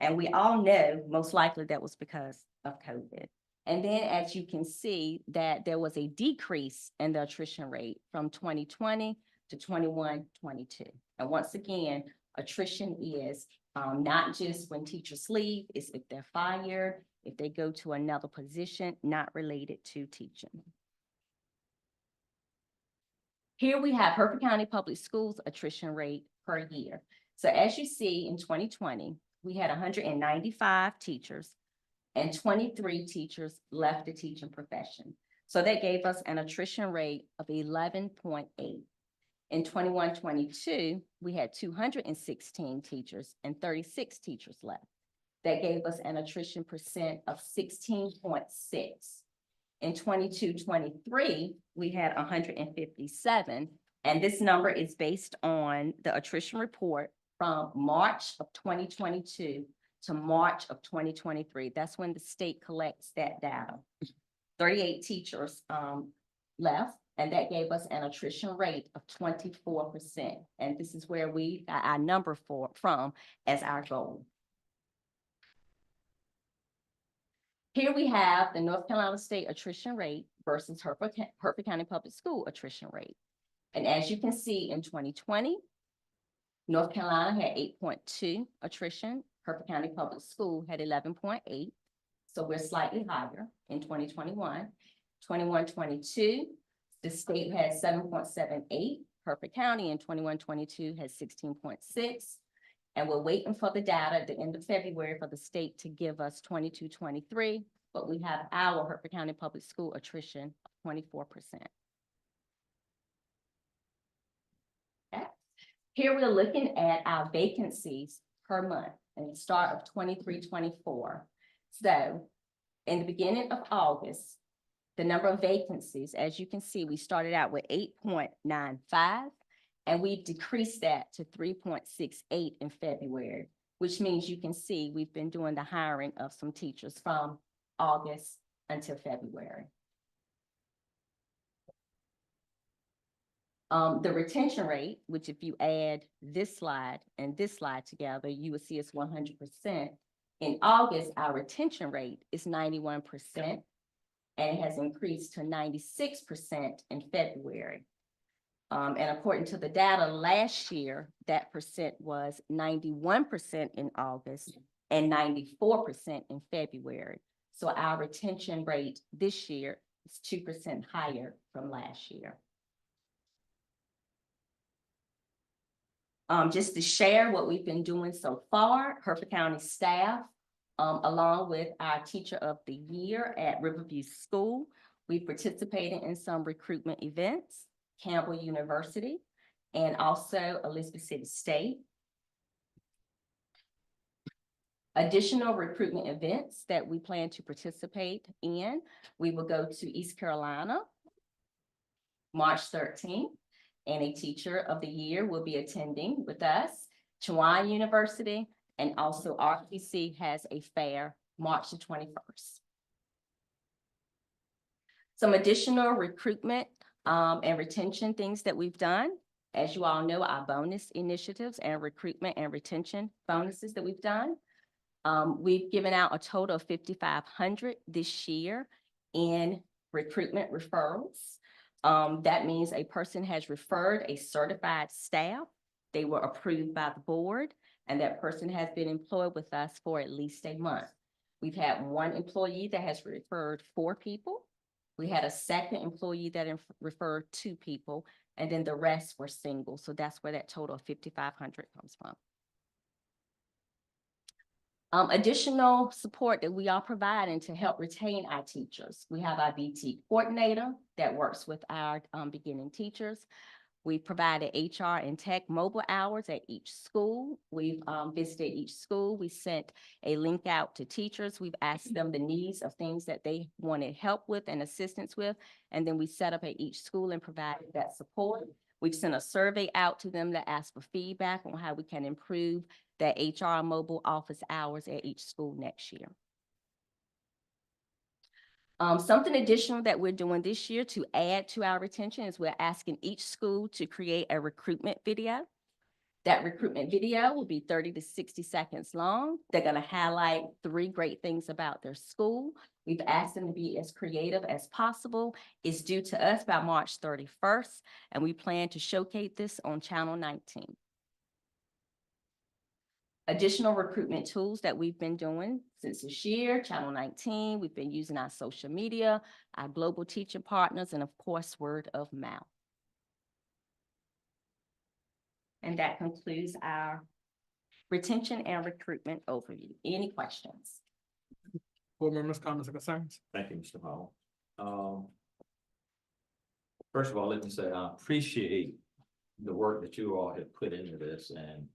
And we all know most likely that was because of COVID. And then as you can see that there was a decrease in the attrition rate from 2020 to 21-22. And once again, attrition is not just when teachers leave, it's if they're fired, if they go to another position, not related to teaching. Here we have Hertford County Public Schools attrition rate per year. So as you see, in 2020, we had 195 teachers and 23 teachers left the teaching profession. So that gave us an attrition rate of 11.8. In 21-22, we had 216 teachers and 36 teachers left. That gave us an attrition percent of 16.6. In 22-23, we had 157, and this number is based on the attrition report from March of 2022 to March of 2023. That's when the state collects that data. 38 teachers left, and that gave us an attrition rate of 24%. And this is where we got our number from as our goal. Here we have the North Carolina State attrition rate versus Hertford County Public School attrition rate. And as you can see, in 2020, North Carolina had 8.2 attrition. Hertford County Public School had 11.8. So we're slightly higher in 2021. 21-22, the state had 7.78. Hertford County in 21-22 has 16.6. And we're waiting for the data at the end of February for the state to give us 22-23, but we have our Hertford County Public School attrition of 24%. Okay. Here we're looking at our vacancies per month and the start of 23-24. So in the beginning of August, the number of vacancies, as you can see, we started out with 8.95. And we decreased that to 3.68 in February, which means you can see we've been doing the hiring of some teachers from August until February. The retention rate, which if you add this slide and this slide together, you will see it's 100%. In August, our retention rate is 91%, and it has increased to 96% in February. And according to the data last year, that percent was 91% in August and 94% in February. So our retention rate this year is 2% higher from last year. Just to share what we've been doing so far, Hertford County staff, along with our Teacher of the Year at Riverview School, we participated in some recruitment events. Campbell University, and also Elizabeth City State. Additional recruitment events that we plan to participate in, we will go to East Carolina, March 13th, and a Teacher of the Year will be attending with us. Chowan University, and also RPC has a fair March the 21st. Some additional recruitment and retention things that we've done. As you all know, our bonus initiatives and recruitment and retention bonuses that we've done. We've given out a total of 5,500 this year in recruitment referrals. That means a person has referred a certified staff. They were approved by the board, and that person has been employed with us for at least a month. We've had one employee that has referred 4 people. We had a second employee that referred 2 people, and then the rest were single. So that's where that total of 5,500 comes from. Additional support that we are providing to help retain our teachers. We have our BT coordinator that works with our beginning teachers. We provided HR and tech mobile hours at each school. We've visited each school. We sent a link out to teachers. We've asked them the needs of things that they wanted help with and assistance with. And then we set up at each school and provided that support. We've sent a survey out to them to ask for feedback on how we can improve that HR mobile office hours at each school next year. Something additional that we're doing this year to add to our retention is we're asking each school to create a recruitment video. That recruitment video will be 30 to 60 seconds long. They're going to highlight 3 great things about their school. We've asked them to be as creative as possible. It's due to us by March 31st, and we plan to showcase this on Channel 19. Additional recruitment tools that we've been doing since this year, Channel 19, we've been using our social media, our global teaching partners, and of course, word of mouth. And that concludes our retention and recruitment overview. Any questions? Board members, comments, or concerns? Thank you, Mr. Hall. First of all, let me say I appreciate the work that you all have put into this, and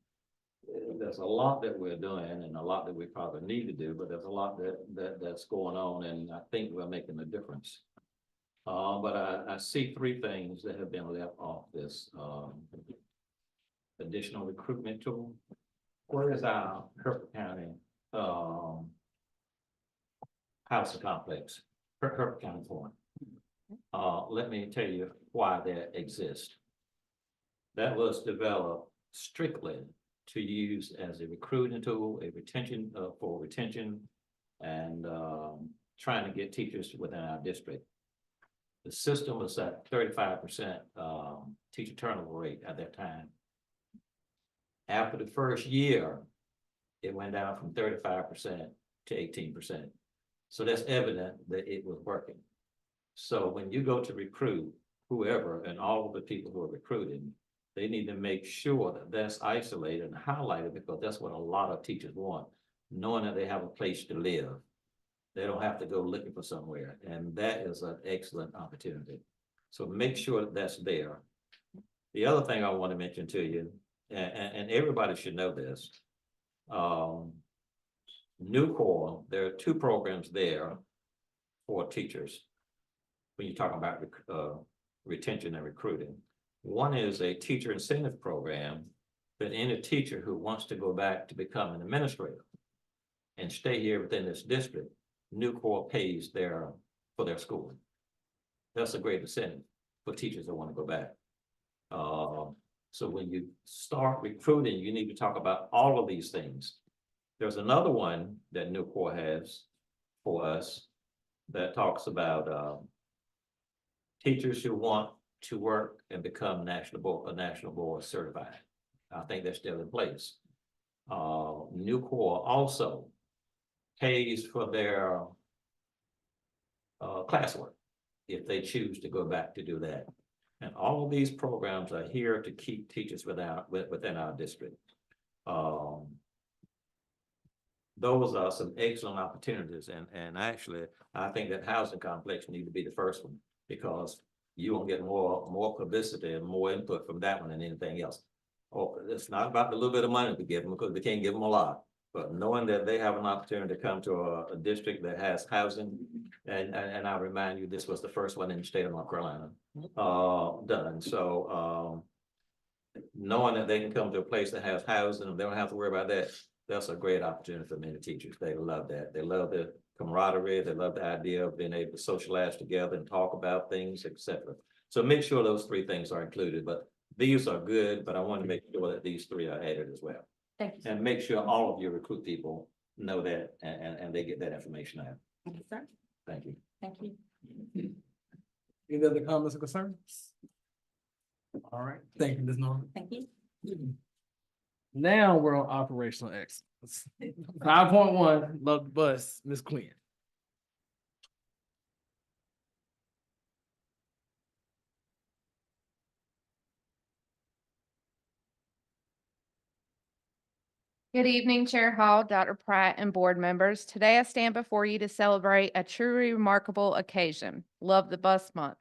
there's a lot that we're doing and a lot that we probably need to do, but there's a lot that's going on, and I think we're making a difference. But I see three things that have been left off this additional recruitment tool. Where is our Hertford County housing complex, Hertford County Forum? Let me tell you why that exists. That was developed strictly to use as a recruiting tool, a retention for retention, and trying to get teachers within our district. The system was at 35% teacher turnover rate at that time. After the first year, it went down from 35% to 18%. So that's evident that it was working. So when you go to recruit whoever and all of the people who are recruiting, they need to make sure that that's isolated and highlighted, because that's what a lot of teachers want, knowing that they have a place to live. They don't have to go looking for somewhere, and that is an excellent opportunity. So make sure that that's there. The other thing I want to mention to you, and everybody should know this, New Core, there are two programs there for teachers when you're talking about retention and recruiting. One is a teacher incentive program that any teacher who wants to go back to become an administrator and stay here within this district, New Core pays for their schooling. That's a great incentive for teachers that want to go back. So when you start recruiting, you need to talk about all of these things. There's another one that New Core has for us that talks about teachers who want to work and become national board certified. I think they're still in place. New Core also pays for their classwork if they choose to go back to do that. And all of these programs are here to keep teachers within our district. Those are some excellent opportunities, and actually, I think that housing complex need to be the first one, because you will get more publicity and more input from that one than anything else. Oh, it's not about the little bit of money we give them, because we can't give them a lot, but knowing that they have an opportunity to come to a district that has housing, and I remind you, this was the first one in the state of North Carolina done. So knowing that they can come to a place that has housing and they don't have to worry about that, that's a great opportunity for many teachers. They love that. They love the camaraderie. They love the idea of being able to socialize together and talk about things, etc. So make sure those three things are included, but these are good, but I want to make sure that these three are added as well. Thank you, sir. And make sure all of your recruit people know that and they get that information out. Thank you, sir. Thank you. Thank you. Any other comments or concerns? All right, thank you, Ms. Norman. Thank you. Now we're on operational excellence. 5.1, love the bus, Ms. Quinn. Good evening, Chair Hall, Dr. Pratt, and board members. Today I stand before you to celebrate a truly remarkable occasion, Love the Bus Month.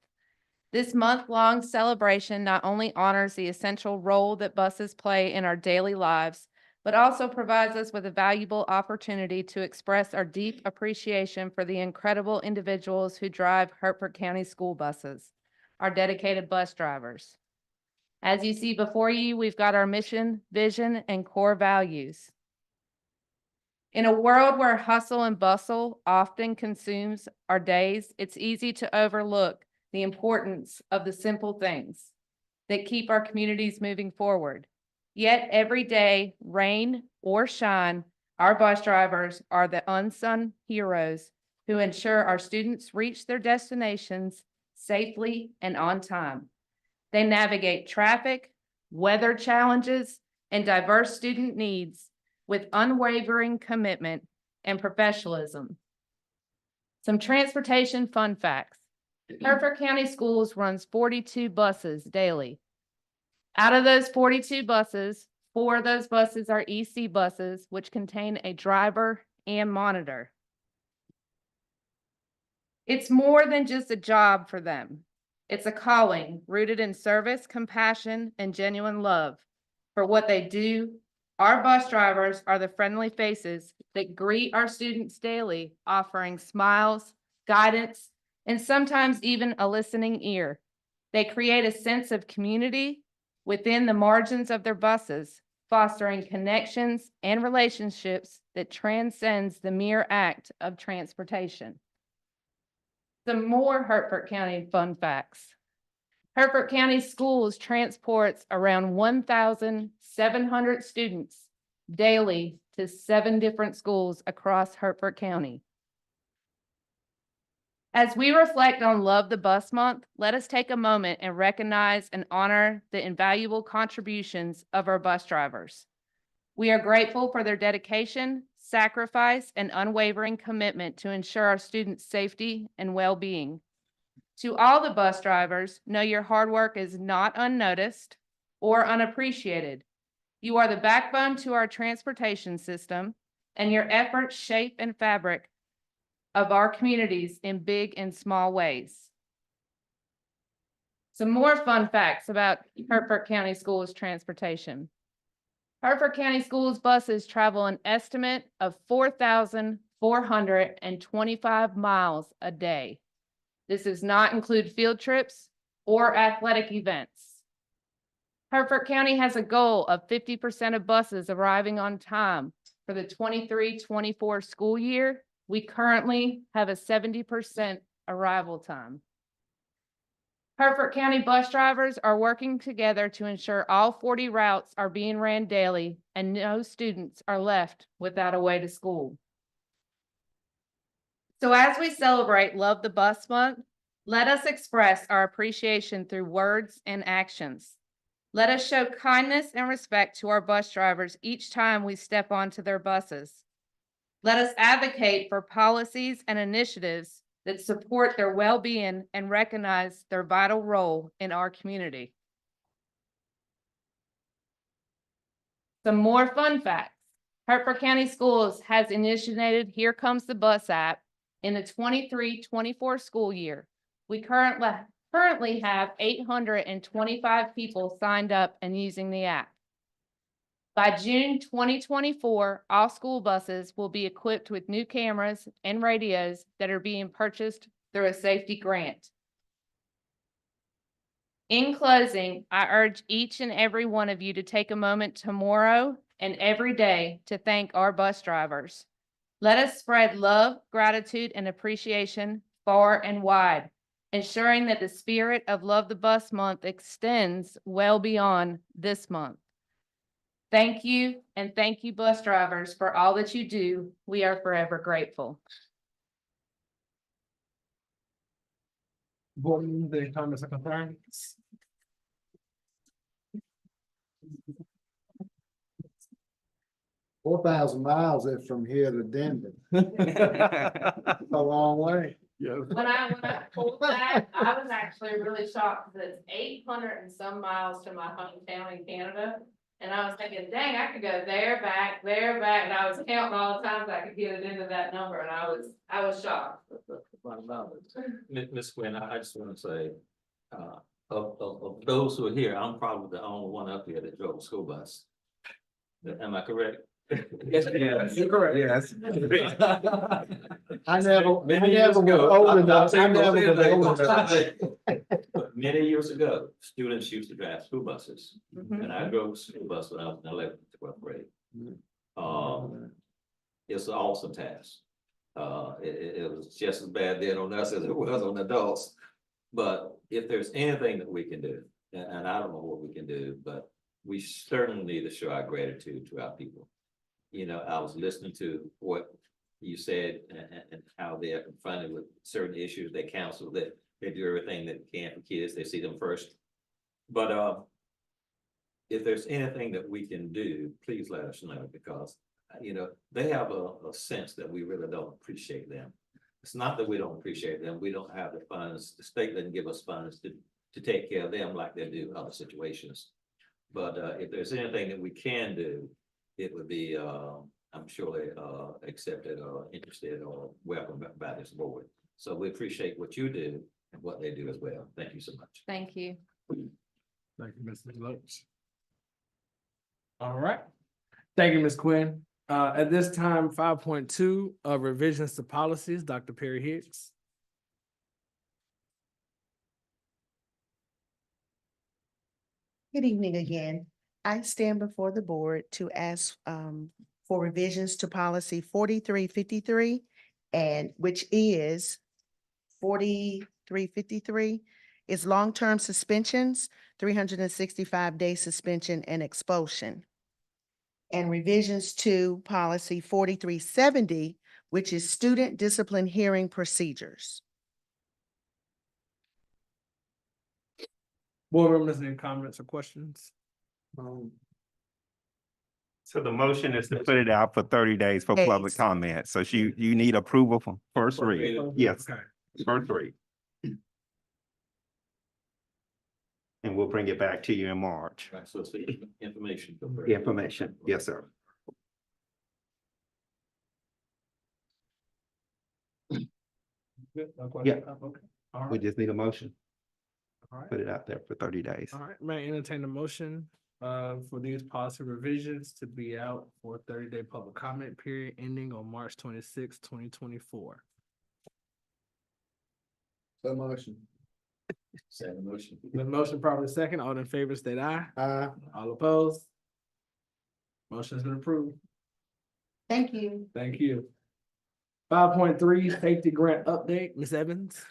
This month-long celebration not only honors the essential role that buses play in our daily lives, but also provides us with a valuable opportunity to express our deep appreciation for the incredible individuals who drive Hertford County school buses, our dedicated bus drivers. As you see before you, we've got our mission, vision, and core values. In a world where hustle and bustle often consumes our days, it's easy to overlook the importance of the simple things that keep our communities moving forward. Yet every day, rain or shine, our bus drivers are the unsung heroes who ensure our students reach their destinations safely and on time. They navigate traffic, weather challenges, and diverse student needs with unwavering commitment and professionalism. Some transportation fun facts. Hertford County Schools runs 42 buses daily. Out of those 42 buses, 4 of those buses are EC buses, which contain a driver and monitor. It's more than just a job for them. It's a calling rooted in service, compassion, and genuine love for what they do. Our bus drivers are the friendly faces that greet our students daily, offering smiles, guidance, and sometimes even a listening ear. They create a sense of community within the margins of their buses, fostering connections and relationships that transcends the mere act of transportation. Some more Hertford County fun facts. Hertford County Schools transports around 1,700 students daily to 7 different schools across Hertford County. As we reflect on Love the Bus Month, let us take a moment and recognize and honor the invaluable contributions of our bus drivers. We are grateful for their dedication, sacrifice, and unwavering commitment to ensure our students' safety and well-being. To all the bus drivers, know your hard work is not unnoticed or unappreciated. You are the backbone to our transportation system, and your efforts shape and fabric of our communities in big and small ways. Some more fun facts about Hertford County Schools transportation. Hertford County Schools buses travel an estimate of 4,425 miles a day. This does not include field trips or athletic events. Hertford County has a goal of 50% of buses arriving on time for the 23-24 school year. We currently have a 70% arrival time. Hertford County bus drivers are working together to ensure all 40 routes are being ran daily and no students are left without a way to school. So as we celebrate Love the Bus Month, let us express our appreciation through words and actions. Let us show kindness and respect to our bus drivers each time we step onto their buses. Let us advocate for policies and initiatives that support their well-being and recognize their vital role in our community. Some more fun facts. Hertford County Schools has initiated Here Comes the Bus app in the 23-24 school year. We currently have 825 people signed up and using the app. By June 2024, all school buses will be equipped with new cameras and radios that are being purchased through a safety grant. In closing, I urge each and every one of you to take a moment tomorrow and every day to thank our bus drivers. Let us spread love, gratitude, and appreciation far and wide, ensuring that the spirit of Love the Bus Month extends well beyond this month. Thank you, and thank you, bus drivers, for all that you do. We are forever grateful. Board members, any comments or concerns? 4,000 miles is from here to Denver. A long way. Yeah. When I pulled that, I was actually really shocked that it's 800 and some miles to my hometown in Canada. And I was thinking, dang, I could go there, back, and I was counting all the times I could get it into that number, and I was shocked. Ms. Quinn, I just want to say, of those who are here, I'm probably the only one up here that drove a school bus. Am I correct? Yes, you're correct. Yes. I never Many years was ago, old enough. I'll I never say was it old later. enough. But many years ago, students used to drive school buses, Mhm. and I drove a school bus when I was in 11th, 12th grade. It's an awesome task. It was just as bad then on us as it was on adults. But if there's anything that we can do, and I don't know what we can do, but we certainly need to show our gratitude to our people. You know, I was listening to what you said and how they are confronted with certain issues. They counsel that they do everything that they can for kids. They see them first. But if there's anything that we can do, please let us know, because you know, they have a sense that we really don't appreciate them. It's not that we don't appreciate them. We don't have the funds. The state doesn't give us funds to take care of them like they do other situations. But if there's anything that we can do, it would be, I'm surely accepted or interested or welcomed by this board. So we appreciate what you do and what they do as well. Thank you so much. Thank you. Thank you, Mrs. Lopes. All right. Thank you, Ms. Quinn. At this time, 5.2, revisions to policies, Dr. Perry Hicks. Good evening again. I stand before the board to ask for revisions to policy 4353 and which is 4353 is long-term suspensions, 365-day suspension and expulsion. And revisions to policy 4370, which is student discipline hearing procedures. Board members, any comments or questions? So the motion is to put it out for 30 days for public Days. comment. So you need approval for first read. Yes, Okay. first read. And we'll bring it back to you in March. Right, so it's the information. Information, yes, sir. Good, no Yeah. question? Okay. All We right, just need a motion, all right. put it out there for 30 days. All right, may I entertain a motion for these policy revisions to be out for a 30-day public comment period ending on March 26, 2024. So motion. Second motion. The motion probably second, all in favor state aye. Aye. All opposed? Motion's been approved. Thank you. Thank you. 5.3, safety grant update, Ms. Evans.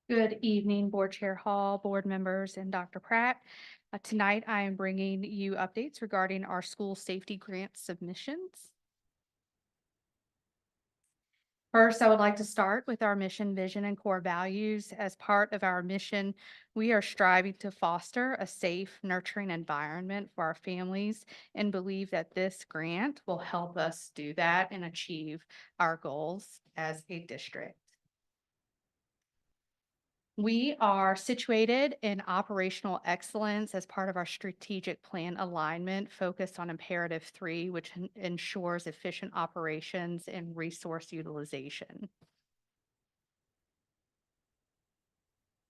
Good evening, Board Chair Hall, board members, and Dr. Pratt. Tonight, I am bringing you updates regarding our school safety grant submissions. First, I would like to start with our mission, vision, and core values. As part of our mission, we are striving to foster a safe, nurturing environment for our families and believe that this grant will help us do that and achieve our goals as a district. We are situated in operational excellence as part of our strategic plan alignment focused on imperative 3, which ensures efficient operations and resource utilization.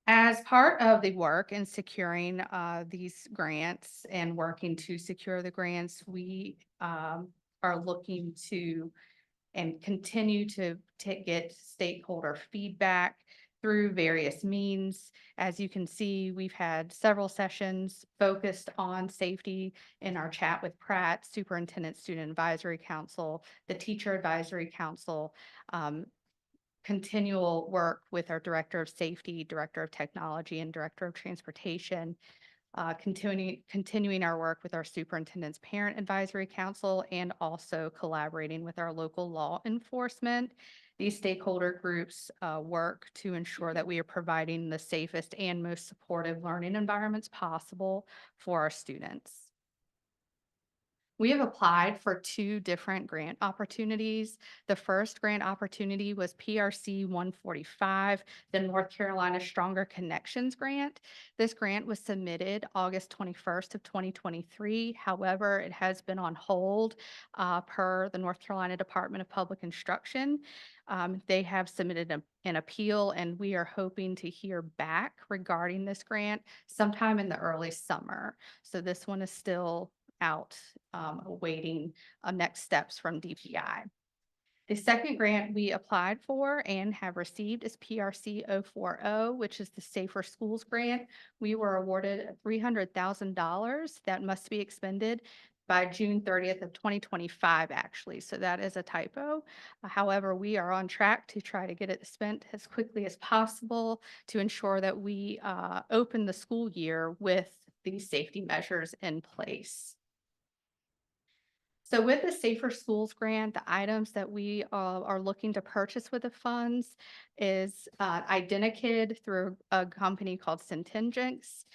As part of the work in securing these grants and working to secure the grants, we are looking to and continue to get stakeholder feedback through various means. As you can see, we've had several sessions focused on safety in our chat with Pratt, Superintendent Student Advisory Council, the Teacher Advisory Council, continual work with our Director of Safety, Director of Technology, and Director of Transportation. Continuing our work with our Superintendent's Parent Advisory Council and also collaborating with our local law enforcement. These stakeholder groups work to ensure that we are providing the safest and most supportive learning environments possible for our students. We have applied for 2 different grant opportunities. The first grant opportunity was PRC 145, the North Carolina Stronger Connections Grant. This grant was submitted August 21st of 2023. However, it has been on hold per the North Carolina Department of Public Instruction. They have submitted an appeal, and we are hoping to hear back regarding this grant sometime in the early summer. So this one is still out, awaiting next steps from DPI. The second grant we applied for and have received is PRC 040, which is the Safer Schools Grant. We were awarded $300,000 that must be expended by June 30th of 2025, actually. So that is a typo. However, we are on track to try to get it spent as quickly as possible to ensure that we open the school year with these safety measures in place. So with the Safer Schools Grant, the items that we are looking to purchase with the funds is Identikid through a company called Centengix,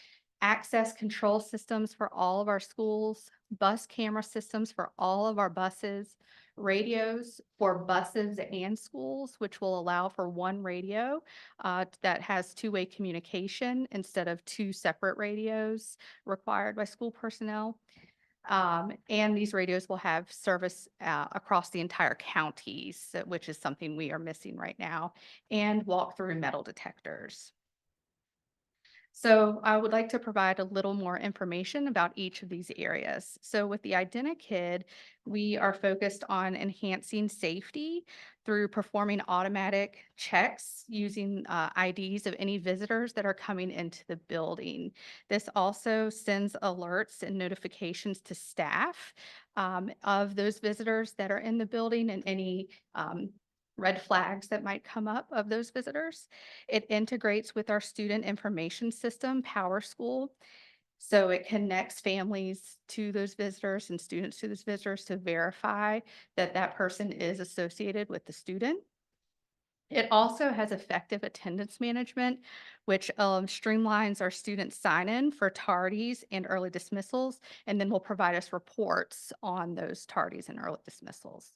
access control systems for all of our schools, bus camera systems for all of our buses, radios for buses and schools, which will allow for one radio that has two-way communication instead of two separate radios required by school personnel. And these radios will have service across the entire counties, which is something we are missing right now, and walk-through metal detectors. So I would like to provide a little more information about each of these areas. So with the IdentiKid, we are focused on enhancing safety through performing automatic checks using IDs of any visitors that are coming into the building. This also sends alerts and notifications to staff of those visitors that are in the building and any red flags that might come up of those visitors. It integrates with our student information system, PowerSchool. So it connects families to those visitors and students to those visitors to verify that that person is associated with the student. It also has effective attendance management, which streamlines our student sign-in for tardies and early dismissals, and then will provide us reports on those tardies and early dismissals.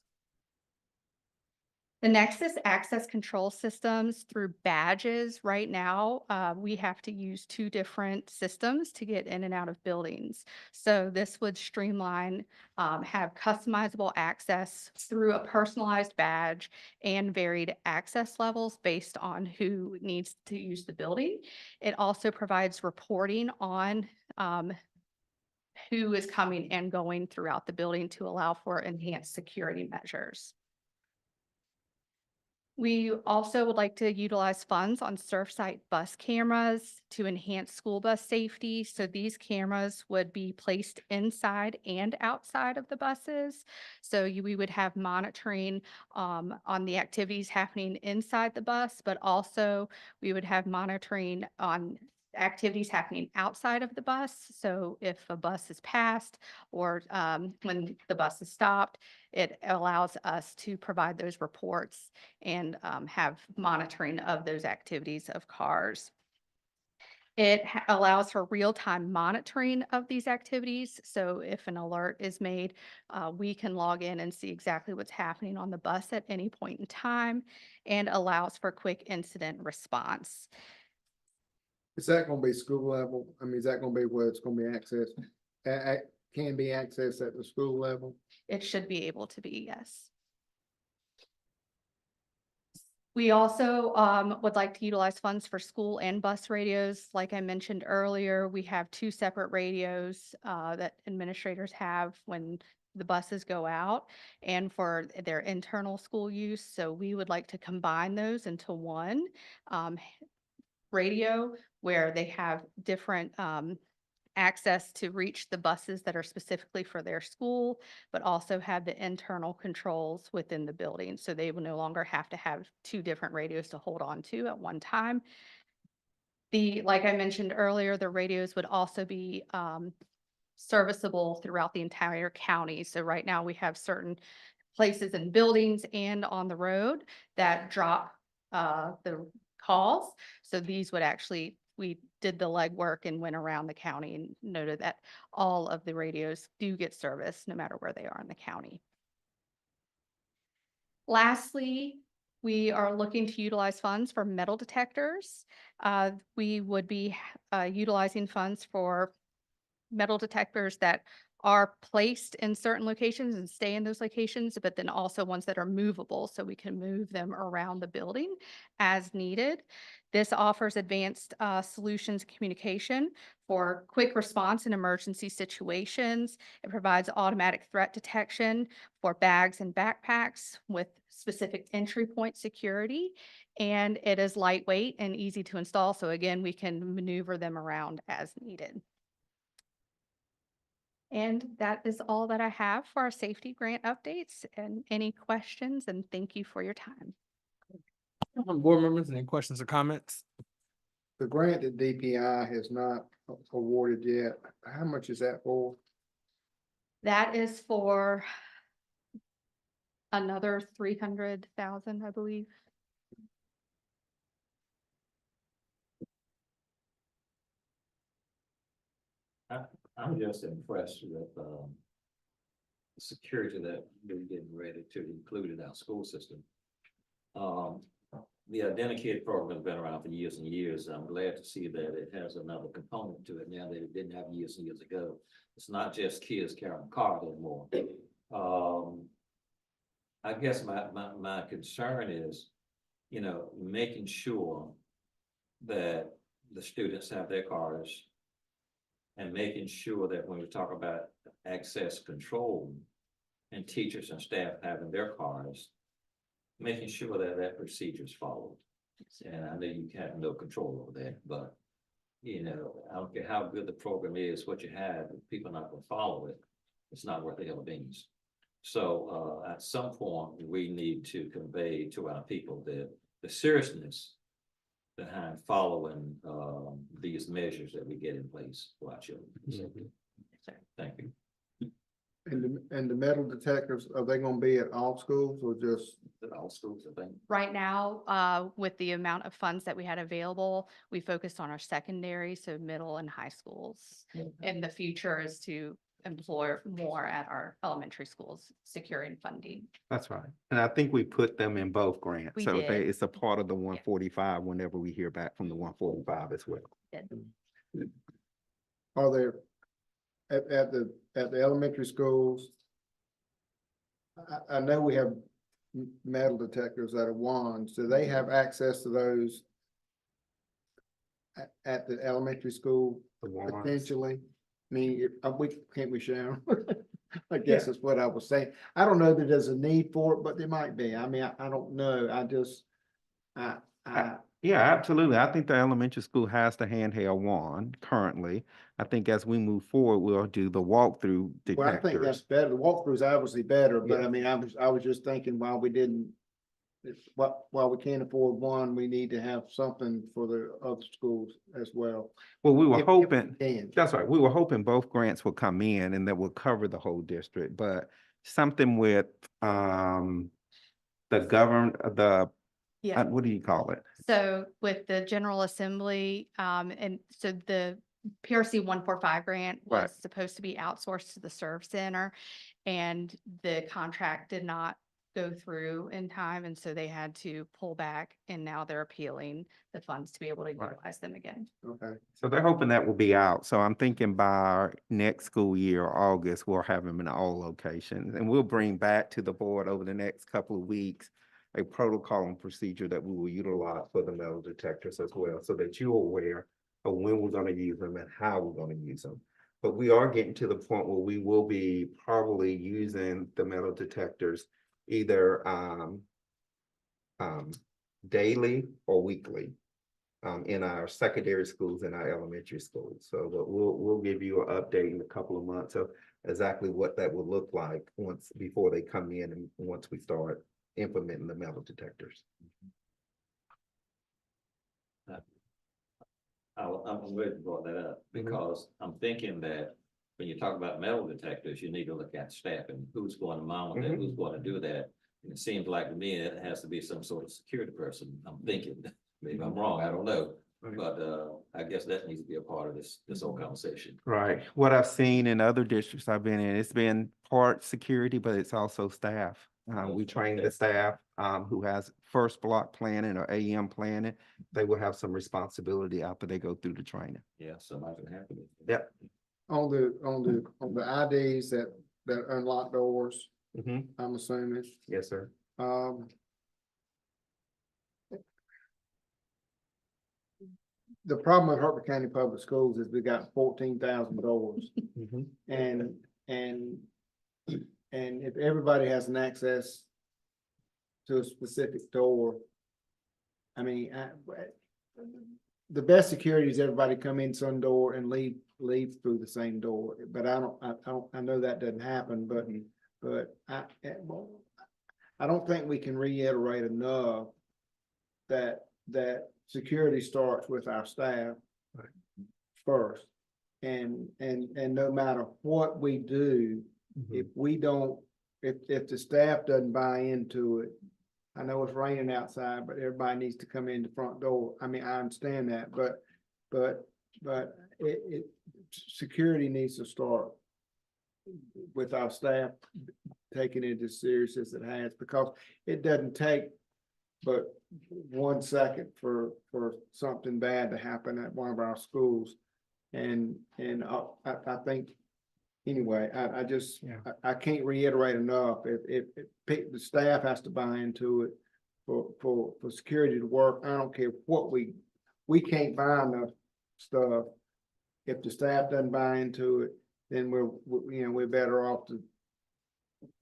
The next is access control systems through badges. Right now, we have to use two different systems to get in and out of buildings. So this would streamline, have customizable access through a personalized badge and varied access levels based on who needs to use the building. It also provides reporting on who is coming and going throughout the building to allow for enhanced security measures. We also would like to utilize funds on Surfside bus cameras to enhance school bus safety. So these cameras would be placed inside and outside of the buses. So we would have monitoring on the activities happening inside the bus, but also we would have monitoring on activities happening outside of the bus. So if a bus is passed or when the bus is stopped, it allows us to provide those reports and have monitoring of those activities of cars. It allows for real-time monitoring of these activities. So if an alert is made, we can log in and see exactly what's happening on the bus at any point in time, and allows for quick incident response. Is that gonna be school level? I mean, is that gonna be where it's gonna be accessed? Can be accessed at the school level? It should be able to be, yes. We also would like to utilize funds for school and bus radios. Like I mentioned earlier, we have two separate radios that administrators have when the buses go out and for their internal school use. So we would like to combine those into one radio where they have different access to reach the buses that are specifically for their school, but also have the internal controls within the building. So they will no longer have to have two different radios to hold on to at one time. Like I mentioned earlier, the radios would also be serviceable throughout the entire county. So right now we have certain places and buildings and on the road that drop the calls. So these would actually, we did the legwork and went around the county and noted that all of the radios do get service no matter where they are in the county. Lastly, we are looking to utilize funds for metal detectors. We would be utilizing funds for metal detectors that are placed in certain locations and stay in those locations, but then also ones that are movable so we can move them around the building as needed. This offers advanced solutions communication for quick response in emergency situations. It provides automatic threat detection for bags and backpacks with specific entry point security. And it is lightweight and easy to install. So again, we can maneuver them around as needed. And that is all that I have for our safety grant updates and any questions, and thank you for your time. Board members, any questions or comments? The grant that DPI has not awarded yet, how much is that for? That is for another 300,000, I believe. I'm just impressed with security that we're getting ready to include in our school system. The dedicated program has been around for years and years. I'm glad to see that it has another component to it now that it didn't have years and years ago. It's not just kids carrying a car anymore. I guess my concern is, making sure that the students have their cars and making sure that when we talk about access control and teachers and staff having their cars, making sure that that procedure is followed. And I know you have no control over that, but, I don't care how good the program is, what you have, if people are not gonna follow it, it's not worth the hell of beans. So, at some point, we need to convey to our people the seriousness behind following, these measures that we get in place for our children. So, thank you. And the metal detectors, are they gonna be at all schools or just? At all schools, I think. Right now, with the amount of funds that we had available, we focused on our secondary, so middle and high schools. And the future is to employ more at our elementary schools, securing funding. That's right. And I think we put them in both grants. We So did. it's a part of the 145 whenever we hear back from the 145 as well. Are there, at the elementary schools? I know we have metal detectors that are wands. Do they have access to those at the elementary school The wands. potentially? I mean, can't we share them? I guess that's what I was saying. I don't know that there's a need for it, but there might be. I mean, I don't know. Yeah, absolutely. I think the elementary school has the handheld wand currently. I think as we move forward, we'll do the walkthrough Well, I think that's detectors. better. The walkthrough is obviously better, but Yeah. I mean, I was just thinking while we didn't. While we can't afford one, we need to have something for the other schools as well. Well, we were If we hoping, can. that's right, we were hoping both grants would come in and that would cover the whole district, but something with, the Yeah. what do you call it? So with the General Assembly, and so the PRC 145 grant Right. was supposed to be outsourced to the Serve Center. And the contract did not go through in time, and so they had to pull back, and now they're appealing the funds to be able to Right. utilize them again. Okay. So they're hoping that will be out. So I'm thinking by next school year, August, we'll have them in all locations. And we'll bring back to the board over the next couple of weeks a protocol and procedure that we will utilize for the metal detectors as well, so that you're aware of when we're gonna use them and how we're gonna use them. But we are getting to the point where we will be probably using the metal detectors either daily or weekly. In our secondary schools and our elementary schools. So but we'll give you an update in a couple of months of exactly what that will look like before they come in and once we start implementing the metal detectors. I'm glad you brought that up because I'm thinking that when you talk about metal detectors, you need to look at staff and who's going to monitor that, who's going to do that. And it seems like to me, it has to be some sort of security person. I'm thinking, maybe I'm wrong, I don't know. Right. But I guess that needs to be a part of this whole conversation. Right. What I've seen in other districts I've been in, it's been part security, but it's also staff. We train the staff who has first block planning or AM planning. They will have some responsibility after they go through the training. Yeah, something can happen. Yep. On the IDs that unlock doors, Mhm. I'm assuming. Yes, sir. The problem with Hertford County Public Schools is we got 14,000 doors. Mhm. And if everybody has an access to a specific door, I mean, the best security is everybody come in some door and leave through the same door. But I know that doesn't happen, but I don't think we can reiterate enough that security starts with our staff first. And no matter what we do, if we don't, if the staff doesn't buy into it, I know it's raining outside, but everybody needs to come in the front door. I mean, I understand that, but security needs to start with our staff taking it as serious as it has, because it doesn't take but 1 second for something bad to happen at one of our schools. And I think, anyway, I just, I can't reiterate enough, if the staff has to buy into it for security to work, I don't care what we can't buy enough stuff. If the staff doesn't buy into it, then we're better off to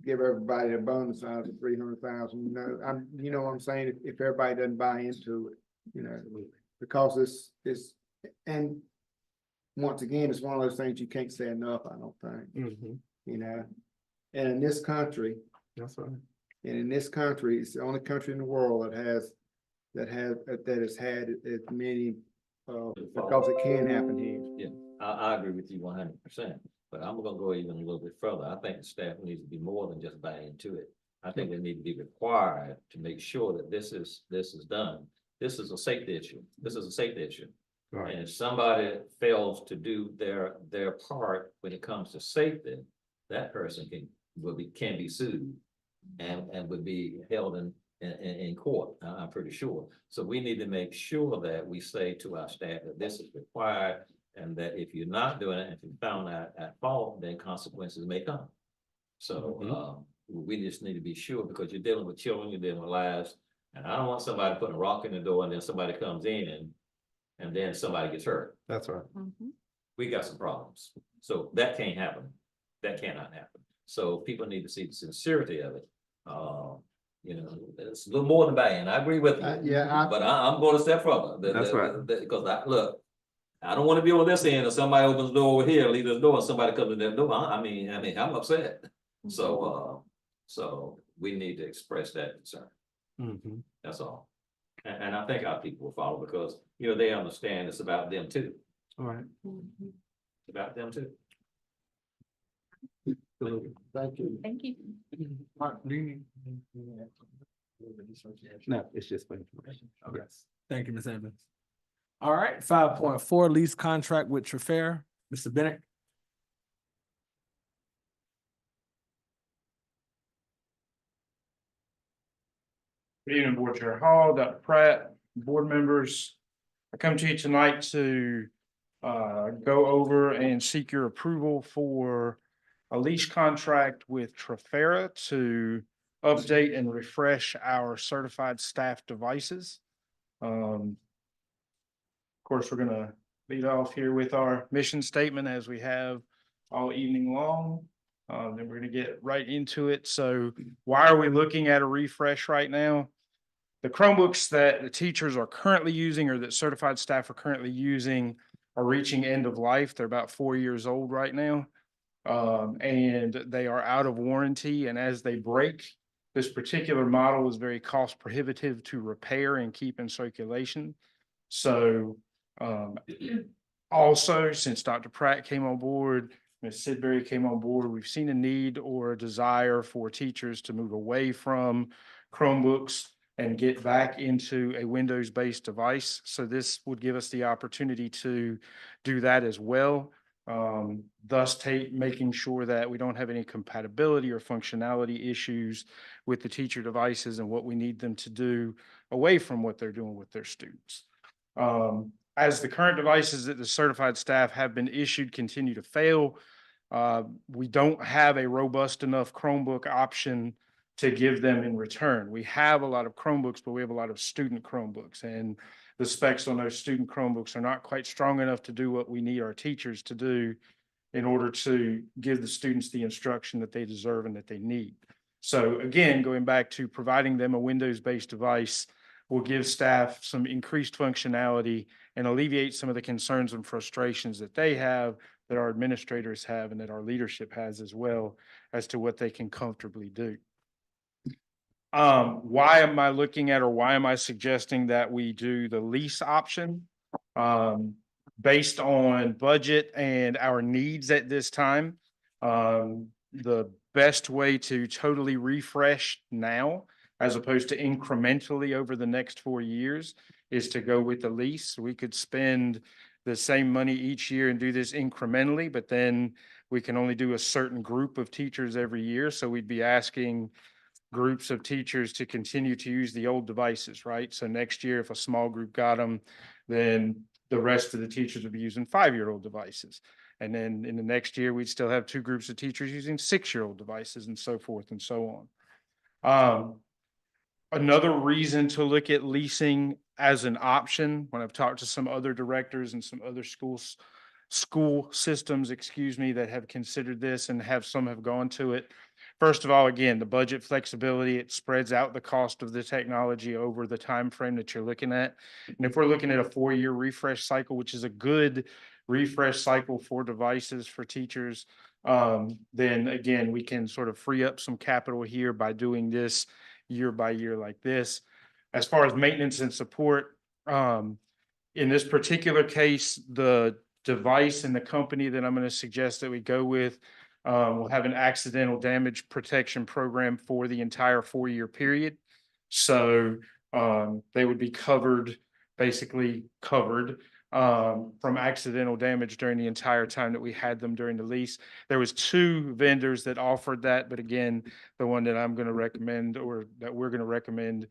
give everybody a bonus out of 300,000, you know what I'm saying? If everybody doesn't buy into it, because it's, and once again, it's one of those things you can't say enough, I don't think, and in this country, That's right. and in this country, it's the only country in the world that has had as many, because it can happen here. Yeah, I agree with you 100%, but I'm gonna go even a little bit further. I think the staff needs to be more than just buy into it. I think they need to be required to make sure that this is done. This is a safety issue. This is a safety issue. Right. And if somebody fails to do their part when it comes to safety, that person can be sued and would be held in court, I'm pretty sure. So we need to make sure that we say to our staff that this is required, and that if you're not doing it, if you found at fault, then consequences may come. So we just need to be sure, because you're dealing with children, you're dealing with lives, and I don't want somebody putting a rock in the door and then somebody comes in and then somebody gets hurt. That's right. We got some problems. So that can't happen. That cannot happen. So people need to see the sincerity of it. It's a little more than buying. I agree with you. But I'm going a step further. That's right. Because I don't want to be on this end, or somebody opens the door over here, leave this door, and somebody comes in that door. I mean, I'm upset. So we need to express that concern. That's all. And I think our people will follow, because, they understand it's about them too. All right. It's about them too. Thank you. Thank you. Mark, do you No, it's just for information. Okay. Thank you, Ms. Evans. All right, 5.4 lease contract with Trafair, Mr. Bennett. Good evening, Board Chair Hall, Dr. Pratt, board members. I come to you tonight to go over and seek your approval for a lease contract with Trafera to update and refresh our certified staff devices. Of course, we're gonna lead off here with our mission statement, as we have all evening long. Then we're gonna get right into it. So why are we looking at a refresh right now? The Chromebooks that the teachers are currently using, or that certified staff are currently using, are reaching end of life. They're about 4 years old right now. And they are out of warranty. And as they break, this particular model is very cost prohibitive to repair and keep in circulation. So also, since Dr. Pratt came on board, Ms. Sidbury came on board, we've seen a need or a desire for teachers to move away from Chromebooks and get back into a Windows-based device. So this would give us the opportunity to do that as well. Thus making sure that we don't have any compatibility or functionality issues with the teacher devices and what we need them to do away from what they're doing with their students. As the current devices that the certified staff have been issued continue to fail, we don't have a robust enough Chromebook option to give them in return. We have a lot of Chromebooks, but we have a lot of student Chromebooks, and the specs on those student Chromebooks are not quite strong enough to do what we need our teachers to do in order to give the students the instruction that they deserve and that they need. So again, going back to providing them a Windows-based device will give staff some increased functionality and alleviate some of the concerns and frustrations that they have, that our administrators have, and that our leadership has as well, as to what they can comfortably do. Why am I looking at, or why am I suggesting that we do the lease option? Based on budget and our needs at this time, the best way to totally refresh now, as opposed to incrementally over the next 4 years, is to go with the lease. We could spend the same money each year and do this incrementally, but then we can only do a certain group of teachers every year. So we'd be asking groups of teachers to continue to use the old devices, right? So next year, if a small group got them, then the rest of the teachers would be using 5-year-old devices. And then in the next year, we'd still have 2 groups of teachers using 6-year-old devices and so forth and so on. Another reason to look at leasing as an option, when I've talked to some other directors and some other school systems, excuse me, that have considered this and some have gone to it. First of all, again, the budget flexibility, it spreads out the cost of the technology over the time frame that you're looking at. And if we're looking at a 4-year refresh cycle, which is a good refresh cycle for devices for teachers, then again, we can sort of free up some capital here by doing this year by year like this. As far as maintenance and support, in this particular case, the device and the company that I'm going to suggest that we go with will have an accidental damage protection program for the entire 4-year period. So they would be basically covered from accidental damage during the entire time that we had them during the lease. There was 2 vendors that offered that, but again, the one that I'm going to recommend, or that we're going to recommend,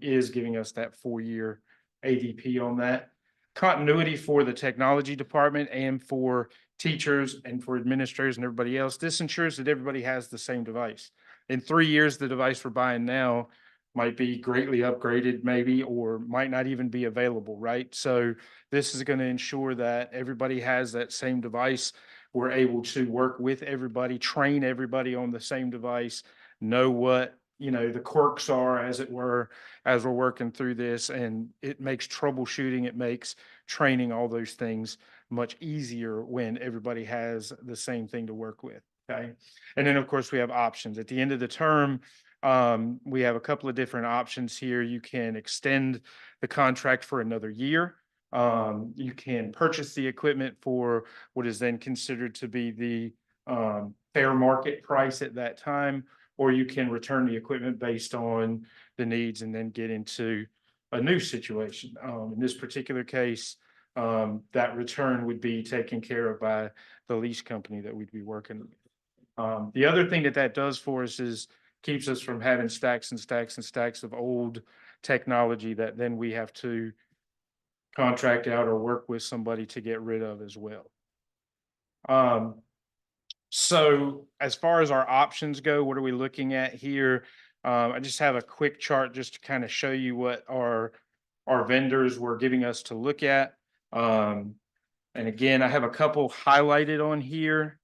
is giving us that 4-year ADP on that. Continuity for the technology department and for teachers and for administrators and everybody else. This ensures that everybody has the same device. In 3 years, the device we're buying now might be greatly upgraded maybe, or might not even be available, right? So this is going to ensure that everybody has that same device. We're able to work with everybody, train everybody on the same device, know what, the quirks are, as it were, as we're working through this, and it makes troubleshooting, it makes training, all those things much easier when everybody has the same thing to work with, okay? And then, of course, we have options. At the end of the term, we have a couple of different options here. You can extend the contract for another year. You can purchase the equipment for what is then considered to be the fair market price at that time, or you can return the equipment based on the needs and then get into a new situation. In this particular case, that return would be taken care of by the lease company that we'd be working with. The other thing that does for us is keeps us from having stacks and stacks and stacks of old technology that then we have to contract out or work with somebody to get rid of as well. So as far as our options go, what are we looking at here? I just have a quick chart just to kind of show you what our vendors were giving us to look at. And again, I have a couple highlighted on here.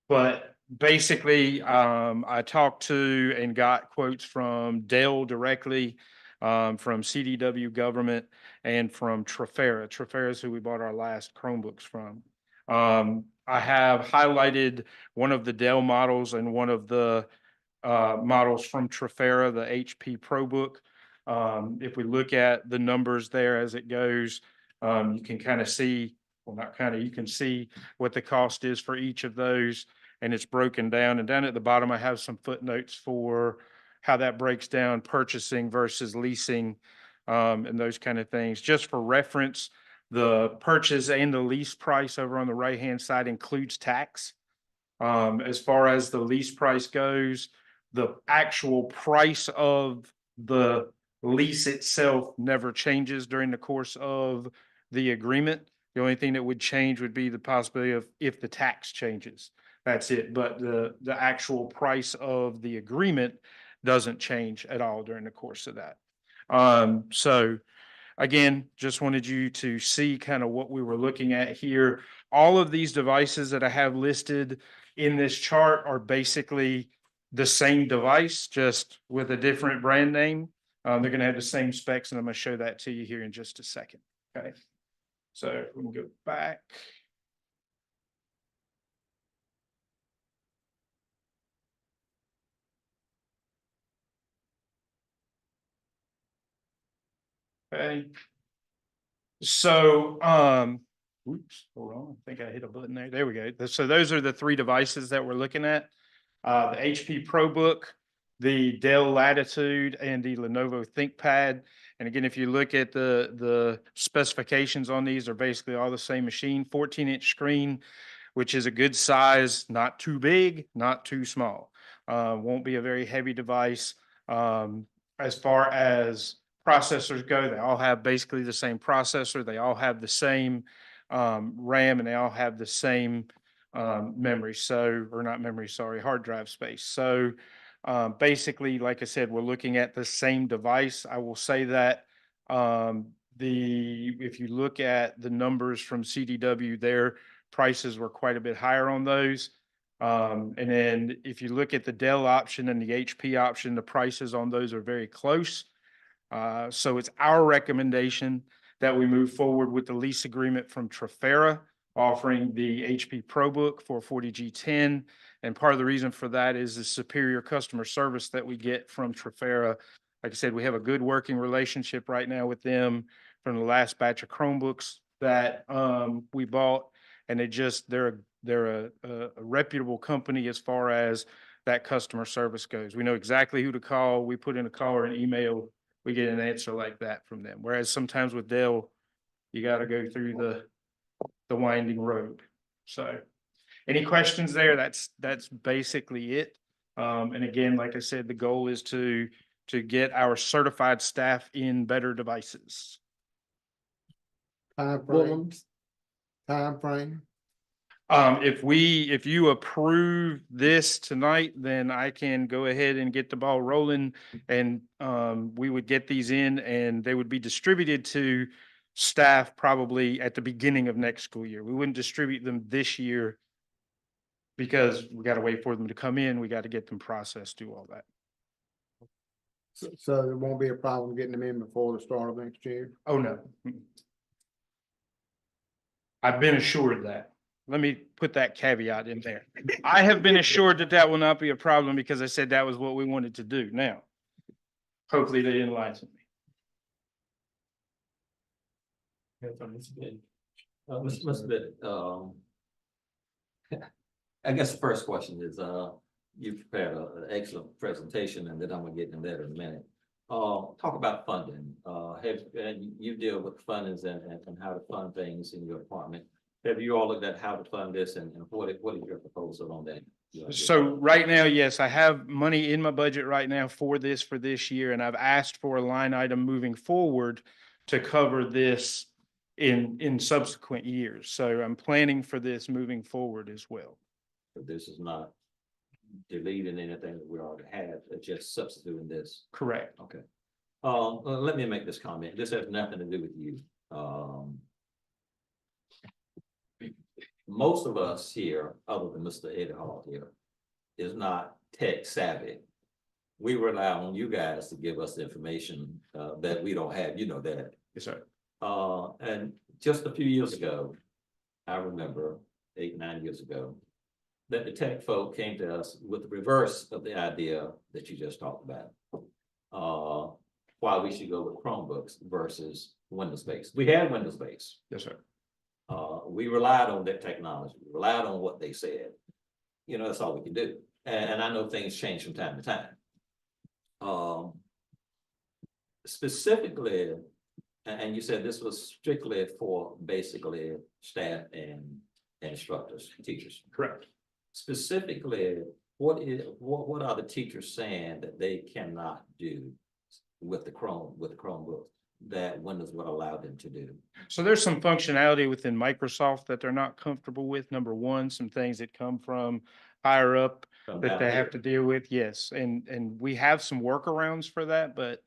But basically, I talked to and got quotes from Dell directly, from CDW Government, and from Trafera. Trafera is who we bought our last Chromebooks from. I have highlighted one of the Dell models and one of the models from Trafera, the HP ProBook. If we look at the numbers there as it goes, you can kind of see, well, not kind of, you can see what the cost is for each of those. And it's broken down. And down at the bottom, I have some footnotes for how that breaks down purchasing versus leasing, and those kind of things. Just for reference, the purchase and the lease price over on the right-hand side includes tax. As far as the lease price goes, the actual price of the lease itself never changes during the course of the agreement. The only thing that would change would be the possibility of if the tax changes. That's it. But the actual price of the agreement doesn't change at all during the course of that. So again, just wanted you to see kind of what we were looking at here. All of these devices that I have listed in this chart are basically the same device, just with a different brand name. They're going to have the same specs, and I'm going to show that to you here in just a second. Okay. So we can go back. Okay. So, oops, hold on. I think I hit a button there. There we go. So those are the 3 devices that we're looking at. The HP ProBook, the Dell Latitude and the Lenovo ThinkPad. And again, if you look at the specifications on these, are basically all the same machine, 14-inch screen, which is a good size, not too big, not too small. Won't be a very heavy device. As far as processors go, they all have basically the same processor. They all have the same RAM, and they all have the same memory. So, or not memory, sorry, hard drive space. So basically, like I said, we're looking at the same device. I will say that if you look at the numbers from CDW, their prices were quite a bit higher on those. And then if you look at the Dell option and the HP option, the prices on those are very close. So it's our recommendation that we move forward with the lease agreement from Trafera, offering the HP ProBook for 40G10. And part of the reason for that is the superior customer service that we get from Trafera. Like I said, we have a good working relationship right now with them from the last batch of Chromebooks that we bought. And they're a reputable company as far as that customer service goes. We know exactly who to call. We put in a call or an email, we get an answer like that from them. Whereas sometimes with Dell, you got to go through the winding road. So any questions there? That's basically it. And again, like I said, the goal is to get our certified staff in better devices. Time frame. Time frame. If you approve this tonight, then I can go ahead and get the ball rolling, and we would get these in and they would be distributed to staff probably at the beginning of next school year. We wouldn't distribute them this year because we got to wait for them to come in. We got to get them processed, do all that. So there won't be a problem getting them in before the start of next year? Oh, no. I've been assured that. Let me put that caveat in there. I have been assured that that will not be a problem because I said that was what we wanted to do. Now, hopefully they enlighten me. Mr. Bennett, I guess the first question is, you prepared an excellent presentation, and then I'm gonna get into that in a minute. Talk about funding. And you deal with fundings and how to fund things in your department. Have you all looked at how to fund this, and what is your proposal on that? So right now, yes, I have money in my budget right now for this year, and I've asked for a line item moving forward to cover this in subsequent years. So I'm planning for this moving forward as well. But this is not deleting anything that we already have, it's just substituting this. Correct. Okay. Let me make this comment. This has nothing to do with you. Most of us here, other than Mr. Eddie Hall here, is not tech savvy. We rely on you guys to give us the information that we don't have. You know that. Yes, sir. And just a few years ago, I remember 8-9 years ago, that the tech folk came to us with the reverse of the idea that you just talked about. Why we should go with Chromebooks versus Windows-based. We had Windows-based. Yes, sir. We relied on that technology, we relied on what they said. You know, that's all we can do. And I know things change from time to time. Specifically, and you said this was strictly for basically staff and instructors, teachers. Correct. Specifically, what are the teachers saying that they cannot do with the Chromebook that Windows would allow them to do? So there's some functionality within Microsoft that they're not comfortable with. Number one, some things that come from higher up that they have to deal with. Yes. And we have some workarounds for that, but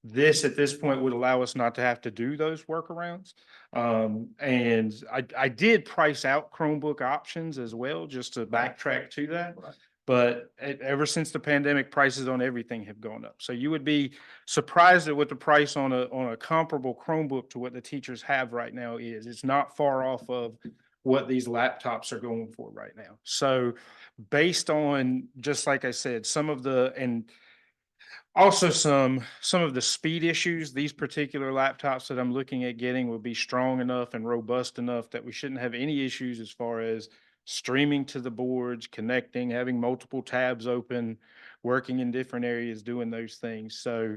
this at this point would allow us not to have to do those workarounds. And I did price out Chromebook options as well, just to backtrack to that. Right. But ever since the pandemic, prices on everything have gone up. So you would be surprised at what the price on a comparable Chromebook to what the teachers have right now is. It's not far off of what these laptops are going for right now. So based on, just like I said, some of the, and also some of the speed issues, these particular laptops that I'm looking at getting will be strong enough and robust enough that we shouldn't have any issues as far as streaming to the boards, connecting, having multiple tabs open. working in different areas, doing those things. So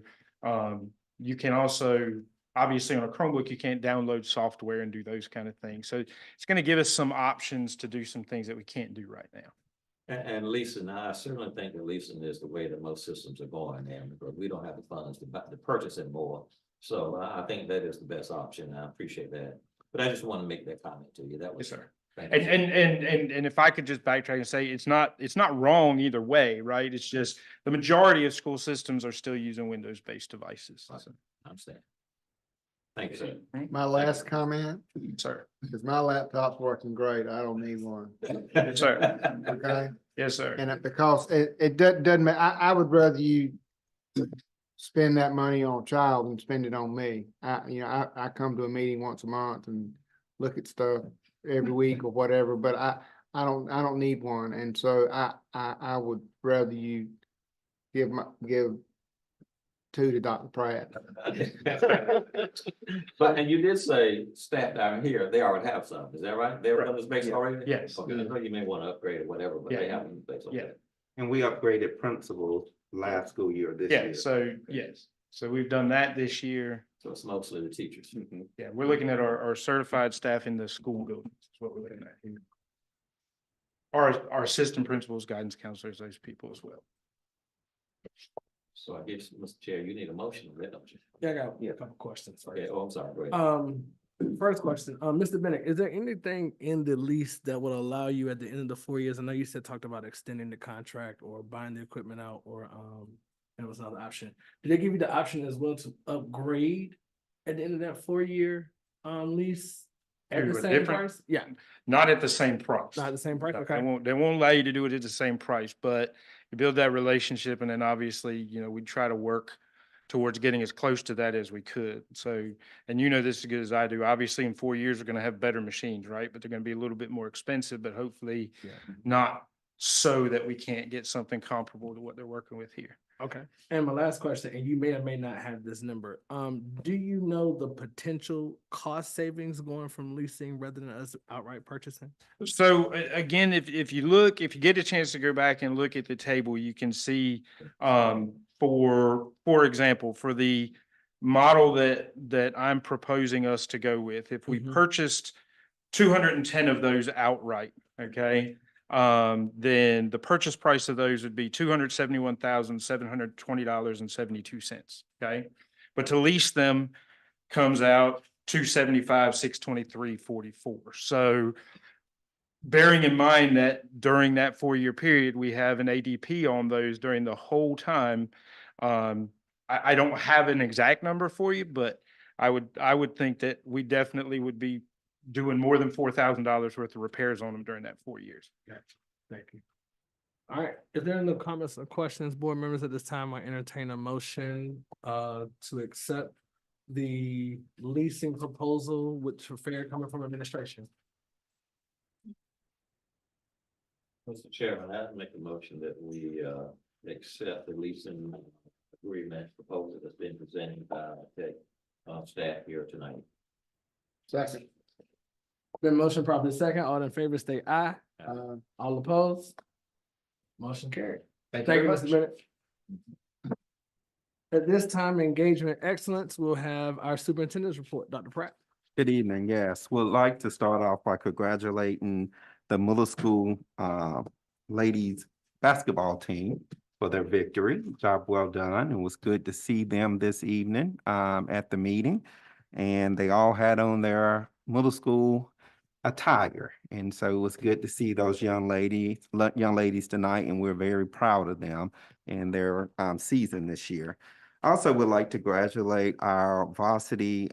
you can also, obviously on a Chromebook, you can't download software and do those kind of things. So it's going to give us some options to do some things that we can't do right now. And leasing, I certainly think that leasing is the way that most systems are going now, because we don't have the funds to purchase it more. So I think that is the best option. I appreciate that. But I just want to make that comment to you. That was. Yes, sir. Thank And, you. and if I could just backtrack and say, it's not wrong either way, right? It's just the majority of school systems are still using Windows-based devices. Awesome. I understand. Thank you, sir. My last comment, Sir. because my laptop's working great. I don't need one. Yes, sir. Okay? Yes, sir. And because it doesn't, I would rather you spend that money on a child than spend it on me. I come to a meeting once a month and look at stuff every week or whatever, but I don't need one. And so I would rather you give two to Dr. Pratt. But, and you did say staff down here, they already have some, is that right? They're on the space already? Yes. Okay, I know you may want to upgrade it, whatever, but they Yeah. have them in place. Yeah. Okay. And we upgraded principals last school year this year. Yeah, so, yes. So we've done that this year. So it's mostly the teachers. Yeah, we're looking at our certified staff in the school buildings, is what we're looking at here. Our assistant principals, guidance counselors, those people as well. So I guess, Mr. Chair, you need a motion on that, don't you? Yeah, I got a couple questions. first. Okay, oh, I'm sorry, go ahead. First question, Mr. Bennett, is there anything in the lease that would allow you at the end of the 4 years? I know you talked about extending the contract or buying the equipment out, or that was another option. Did they give you the option as well to upgrade at the end of that 4-year lease at To the a same different- price? Yeah, Not at the same price. not at the same price. No, Okay. They won't allow you to do it at the same price, but you build that relationship, and then obviously, we try to work towards getting as close to that as we could. So, and this as good as I do, obviously in 4 years, we're going to have better machines, right? But they're going to be a little bit more expensive, but hopefully not so that we can't get something comparable to what they're working with here. Okay. And my last question, and you may or may not have this number. Do you know the potential cost savings going from leasing rather than us outright purchasing? So again, if you get a chance to go back and look at the table, you can see, for example, for the model that I'm proposing us to go with, if we purchased 210 of those outright, okay, then the purchase price of those would be $271,720.72. Okay, but to lease them comes out $275, $623.44. So bearing in mind that during that 4-year period, we have an ADP on those during the whole time. I don't have an exact number for you, but I would think that we definitely would be doing more than $4,000 worth of repairs on them during that 4 years. Gotcha. Thank you. All right, if there are no comments or questions, board members, at this time, I entertain a motion to accept the leasing proposal with fair coming from administration. Mr. Chairman, I'd make a motion that we accept the leasing agreement proposal that's been presented by the staff here tonight. Second. Been motion properly second. All in favor, say aye. All opposed? Motion carried. Thank you, Mr. Bennett. At this time, engagement excellence, we'll have our superintendent's report. Dr. Pratt. Good evening. Yes, would like to start off by congratulating the middle school ladies basketball team for their victory. Job well done. It was good to see them this evening at the meeting, and they all had on their middle school attire, and so it was good to see those young ladies tonight, and we're very proud of them and their season this year. I also would like to congratulate our varsity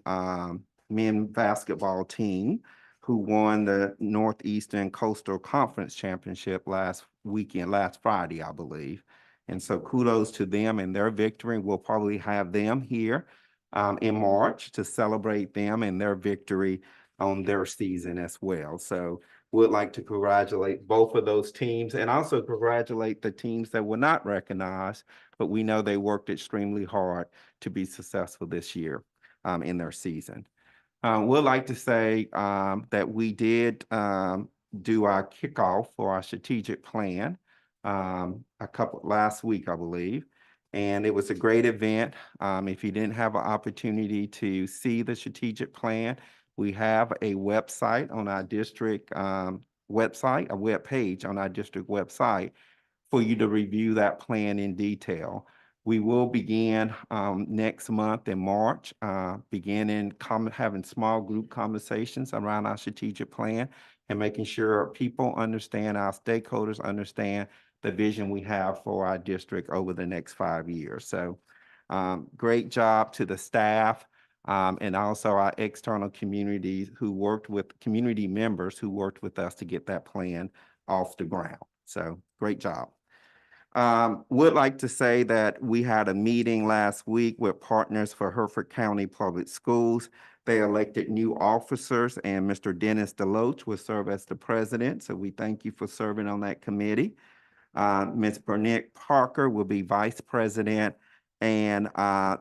men basketball team who won the Northeastern Coastal Conference Championship last Friday, I believe. And so kudos to them and their victory. We'll probably have them here in March to celebrate them and their victory on their season as well. So would like to congratulate both of those teams, and also congratulate the teams that were not recognized, but we know they worked extremely hard to be successful this year in their season. Would like to say that we did do our kickoff for our strategic plan last week, I believe. And it was a great event. If you didn't have an opportunity to see the strategic plan, we have a website on our district website, a web page on our district website for you to review that plan in detail. We will begin next month in March, having small group conversations around our strategic plan and making sure people understand, our stakeholders understand the vision we have for our district over the next 5 years. So great job to the staff and also our external communities community members who worked with us to get that plan off the ground. So great job. Would like to say that we had a meeting last week with Partners for Hertford County Public Schools. They elected new officers, and Mr. Dennis Deloach will serve as the president. So we thank you for serving on that committee. Ms. Burnett Parker will be vice president, and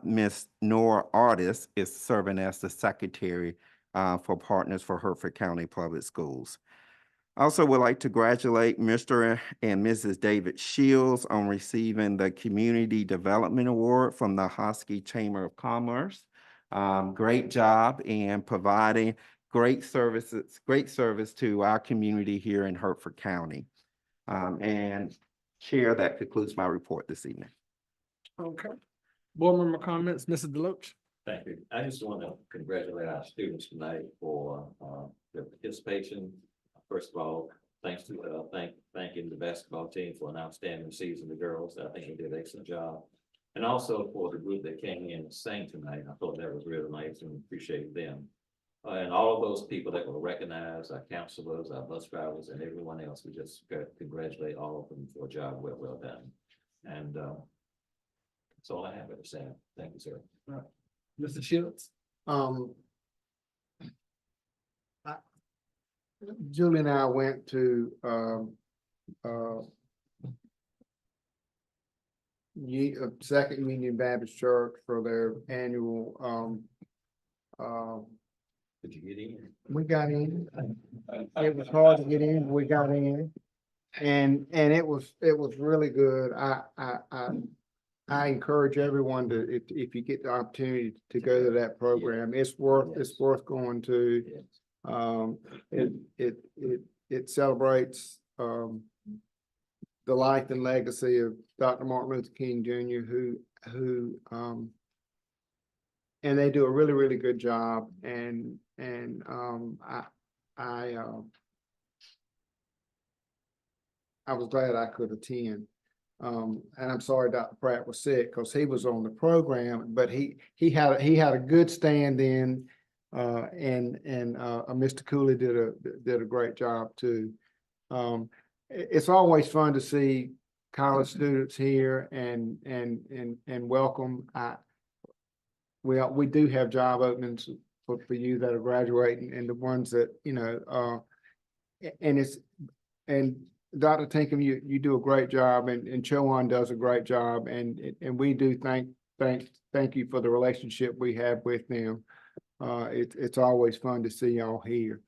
Ms. Nora Artis is serving as the secretary for Partners for Hertford County Public Schools. I also would like to congratulate Mr. and Mrs. David Shields on receiving the Community Development Award from the Hoskie Chamber of Commerce. Great job in providing great service to our community here in Hertford County. And Chair, that concludes my report this evening. Okay. Board member comments, Mrs. Deloach. Thank you. I just want to congratulate our students tonight for their participation. First of all, thanks to thanking the basketball team for an outstanding season. The girls, I think they did an excellent job. And also for the group that came in and sang tonight. I thought that was really nice and appreciate them. And all of those people that were recognized, our counselors, our bus drivers, and everyone else, we just congratulate all of them for a job well done. And that's all I have to say. Thank you, sir. All right. Mr. Shields. Julie and I went to Second Union Baptist Church for their annual Did you get in? we got in. It was hard to get in, but we got in. And it was really good. I encourage everyone to, if you get the opportunity to go to that program, it's worth going to. It celebrates the life and legacy of Dr. Martin Luther King Jr., who and they do a really good job. And I was glad I could attend. And I'm sorry Dr. Pratt was sick because he was on the program, but he had a good stand-in. And Mr. Cooley did a great job too. It's always fun to see college students here and welcome. We do have job openings for you that are graduating and the ones that, and Dr. Tinkham, you do a great job, and Chowan does a great job, and we do thank you for the relationship we have with them. It's always fun to see y'all here.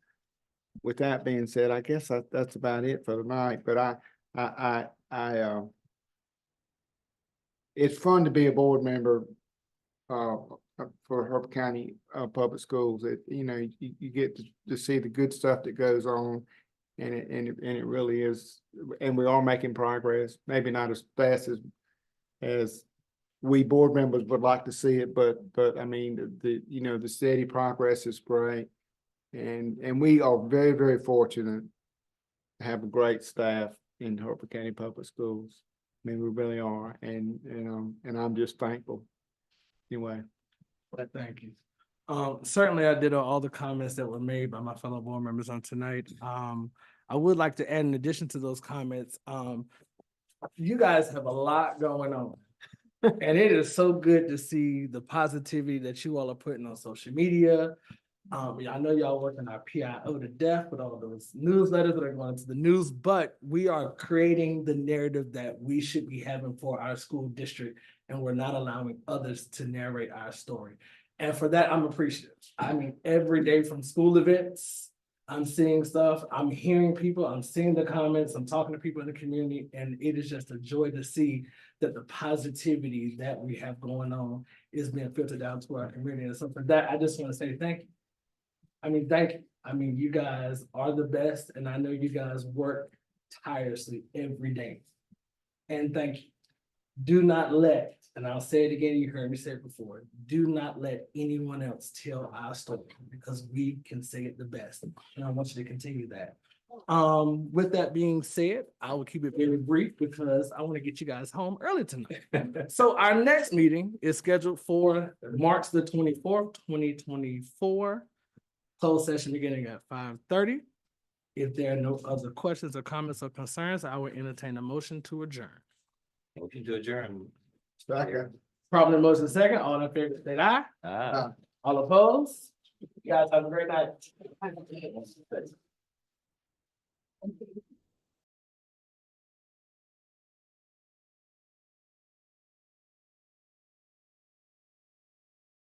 With that being said, I guess that's about it for tonight. But it's fun to be a board member for Hertford County Public Schools. You get to see the good stuff that goes on, and it really is. And we are making progress. Maybe not as fast as we board members would like to see it, but I mean the steady progress is great, and we are very fortunate to have a great staff in Hertford County Public Schools. I mean, we really are, and I'm just thankful. Anyway, Thank you. Certainly I did all the comments that were made by my fellow board members on tonight. I would like to add, in addition to those comments, you guys have a lot going on. And it is so good to see the positivity that you all are putting on social media. I know y'all working our PIO to death with all those newsletters that are going into the news, but we are creating the narrative that we should be having for our school district, and we're not allowing others to narrate our story. And for that, I'm appreciative. I mean, every day from school events I'm seeing stuff, I'm hearing people, I'm seeing the comments, I'm talking to people in the community, and it is just a joy to see that the positivity that we have going on is being filtered down to our community. And so for that, I just want to say thank you. I mean, thank you. I mean, you guys are the best, and I know you guys work tirelessly every day. And thank you. Do not let, and I'll say it again, you heard me say it before, do not let anyone else tell our story because we can say it the best. And I want you to continue that. With that being said, I will keep it very brief because I want to get you guys home early tonight. So our next meeting is scheduled for March the 24th, 2024. Closed session beginning at 5:30. If there are no other questions or comments or concerns, I will entertain a motion to adjourn. Motion to adjourn. Second. Probably motion second, all in favor, say aye. Ah. All opposed? You guys have a great night.